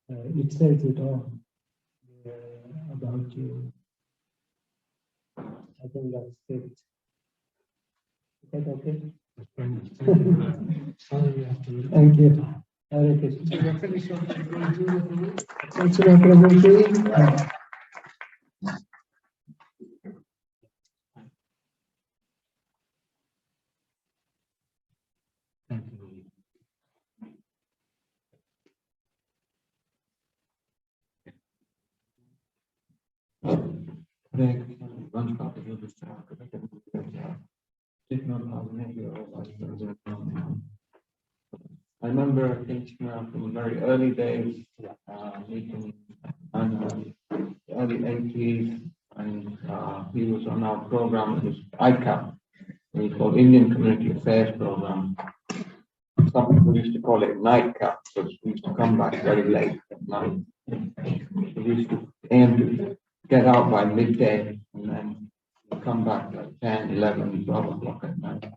It says it all about you. I think that's it. Is that okay? Thank you. Hare Krishna. Krishna Prabhuji. I remember Akincana from very early days, meeting in the early 80s, and he was on our program. It was ICAP, it was called Indian Community Affairs Program. Some people used to call it nightcap because we used to come back very late at night. We used to aim to get out by midday and then come back at 10, 11, 12 o'clock at night.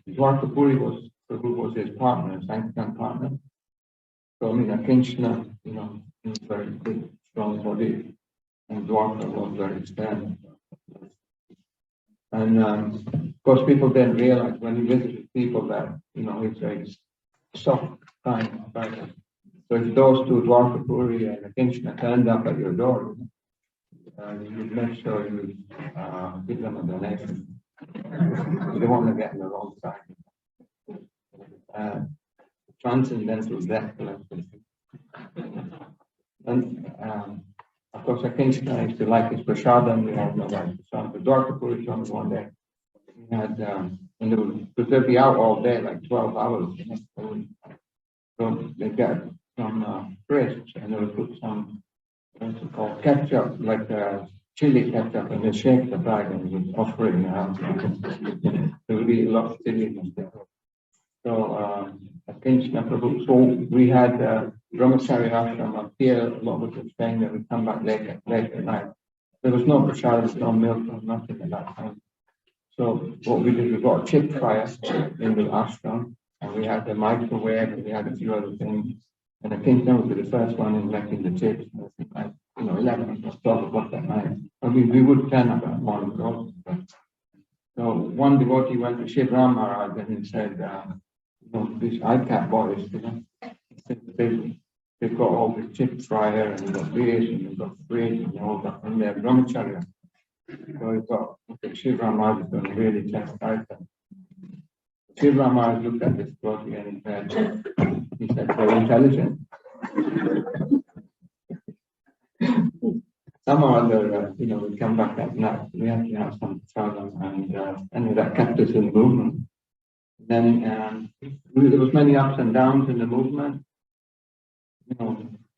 Dwarkapuri was his partner, Sankirtan partner. So I mean, Akincana, he was very big, strong body, and Dwarka was very strong. And of course, people didn't realize when he visited people that he's very soft, kind person. So if those two, Dwarkapuri and Akincana, turned up at your door, you would make sure you would give them a donation. You don't want to get in the wrong side. Transcendental debt collectors. And of course, Akincana used to like his prasadam. We have no like prasadam. The Dwarkapuri showed me one day. He had, because they'd be out all day, like 12 hours. So they get some crisps and they would put some, what's it called, ketchup, like chili ketchup, and they shake the bag and would offer it in the house. There would be a lot of chili and stuff. So, Akincana Prabhu, so we had Brahmachari ashram up here, a lot of us staying there, we come back late at night. There was no prasad, no milk, no nothing at that time. So what we did, we got a chip fryer in the ashram, and we had the microwave, and we had a few other things. And Akincana would be the first one in making the chips, like 11 or 12 o'clock that night. I mean, we would turn up at 1 o'clock. So one devotee went to Shiv Ram Maharaj and he said, these ICAP boys, they've got all the chip fryer and they've got this and they've got fridge and all that, and they're brahmacharya. So he thought, okay, Shiv Ram Maharaj is going to really chastise them. Shiv Ram Maharaj looked at this devotee and he said, very intelligent. Some or other, we come back at night. We have to have some prasadam, and that kept us in the movement. Then there was many ups and downs in the movement.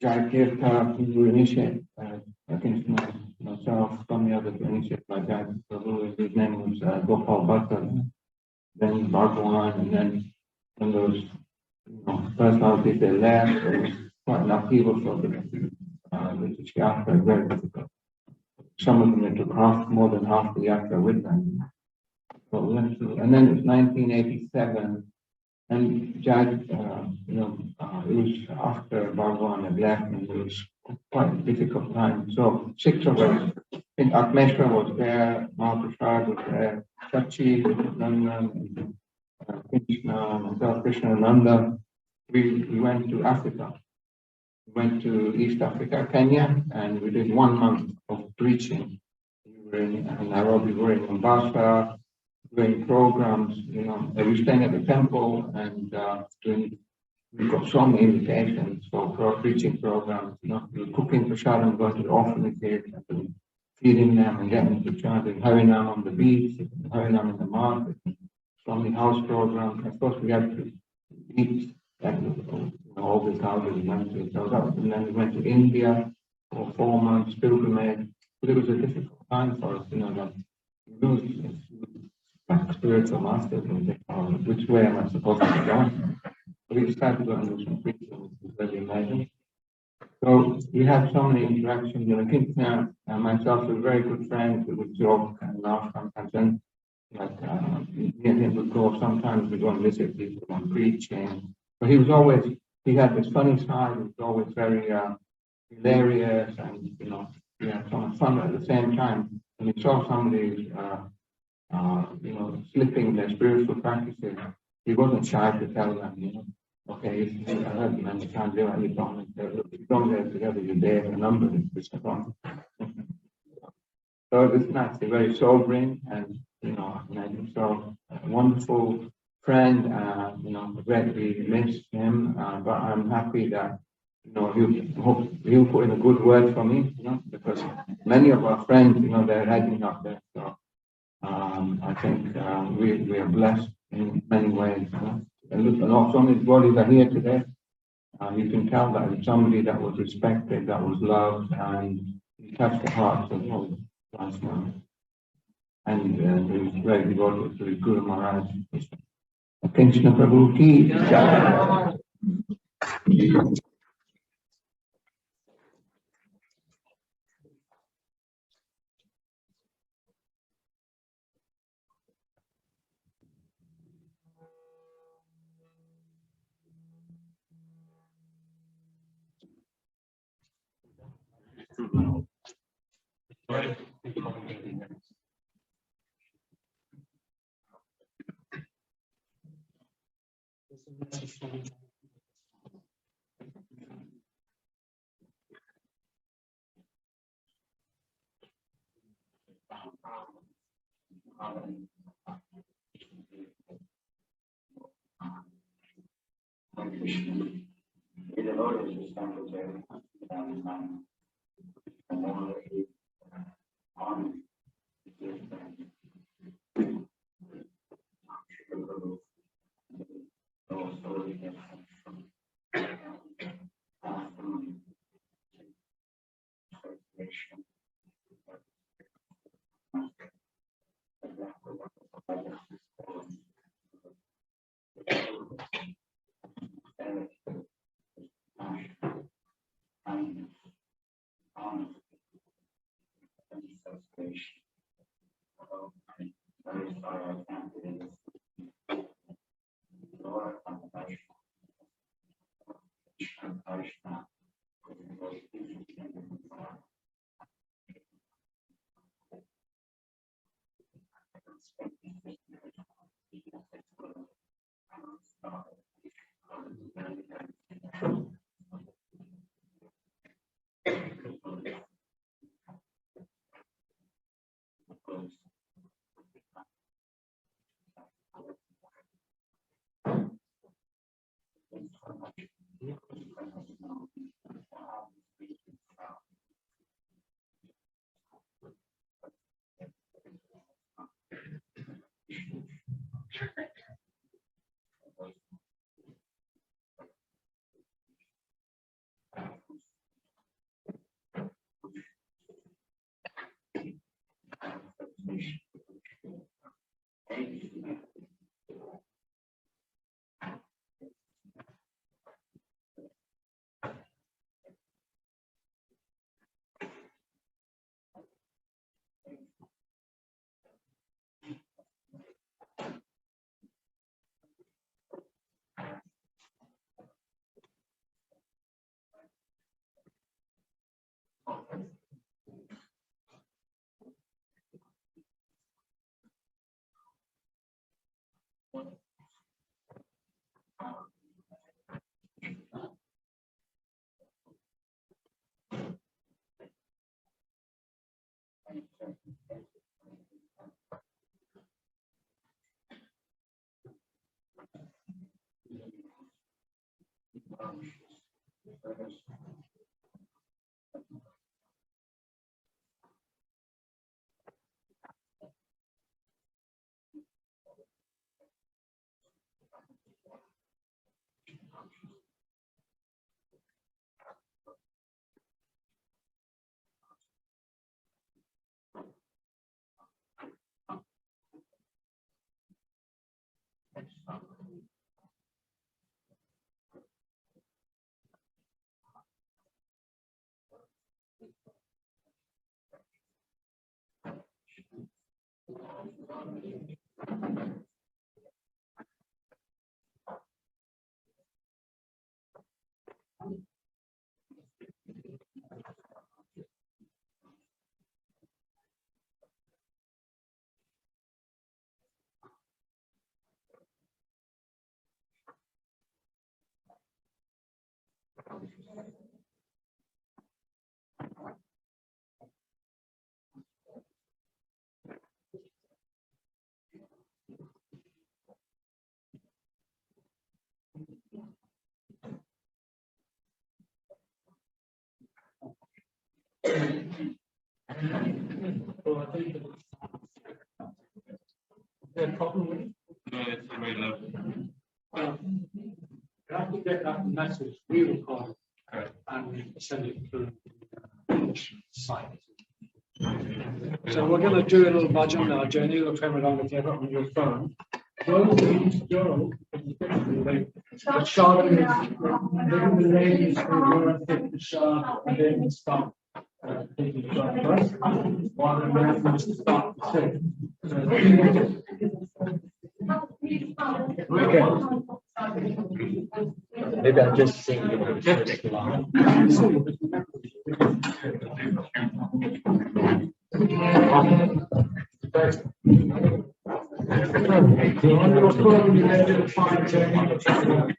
Jai Kirta, who initiated, I think myself, some of the others initiated by Jai Prabhu, his name was Gopal Bhatta, then Bhagwan, and then when those personalities they left, there was quite an upheaval for the yatra, very difficult. Some of them they took more than half the yatra with them. But we went through, and then it was 1987, And Judge, it was after Bhagwan had left, and it was quite a difficult time. So 6 of us, I think Akmeshwar was there, Mahaprasad was there, Chachi, Nandan, Krishna, myself, Krishna Nanda. We went to Africa. We went to East Africa, Kenya, and we did 1 month of preaching. We were in Nairobi, we were in Mombasa, doing programs, we were staying at the temple and we got so many invitations for preaching programs, we were cooking for Sharon, going to the orphanages, and feeding them and getting to chanting Harinam on the beach, Harinam in the market, so many house programs. Of course, we had to eat at all these houses we went to. So that, and then we went to India for 4 months, pilgrimage. But it was a difficult time for us, that we lose like spiritual masters and think, oh, which way am I supposed to be going? So we decided to go and do some preaching, which was really amazing. So we had so many interactions, and I think myself were very good friends. We would joke and laugh sometimes, and me and him would go, sometimes we go and visit people on preaching. But he had this funny side, he was always very hilarious, and we had so much fun at the same time. And we saw somebody slipping their spiritual practices, he wasn't shy to tell them, okay, I heard you, man, you can't do it, you don't get it together, you're there, the number is wrong. So it was nice, they're very sobering, and, so a wonderful friend, greatly miss him, but I'm happy that, he'll put in a good word for me, because many of our friends, they're heading up there, so. I think we are blessed in many ways. And also, many bodies are here today. You can tell that it's somebody that was respected, that was loved, and he touched the hearts of all last month. And he was very devoted to his Guru Maharaj. Akincana Prabhu ki jai. So I think the problem with No, it's very low. you have to get that message re-recorded and send it through the site. So we're going to do a little budget now, Jenny. Look camera on the table on your phone. Go to go. The shot is then the ladies will go and take the shot and then stop. Take the shot first. While the man wants to stop the second. Maybe I'm just singing the first line. On your phone, you have to find Jenny.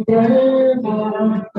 Prema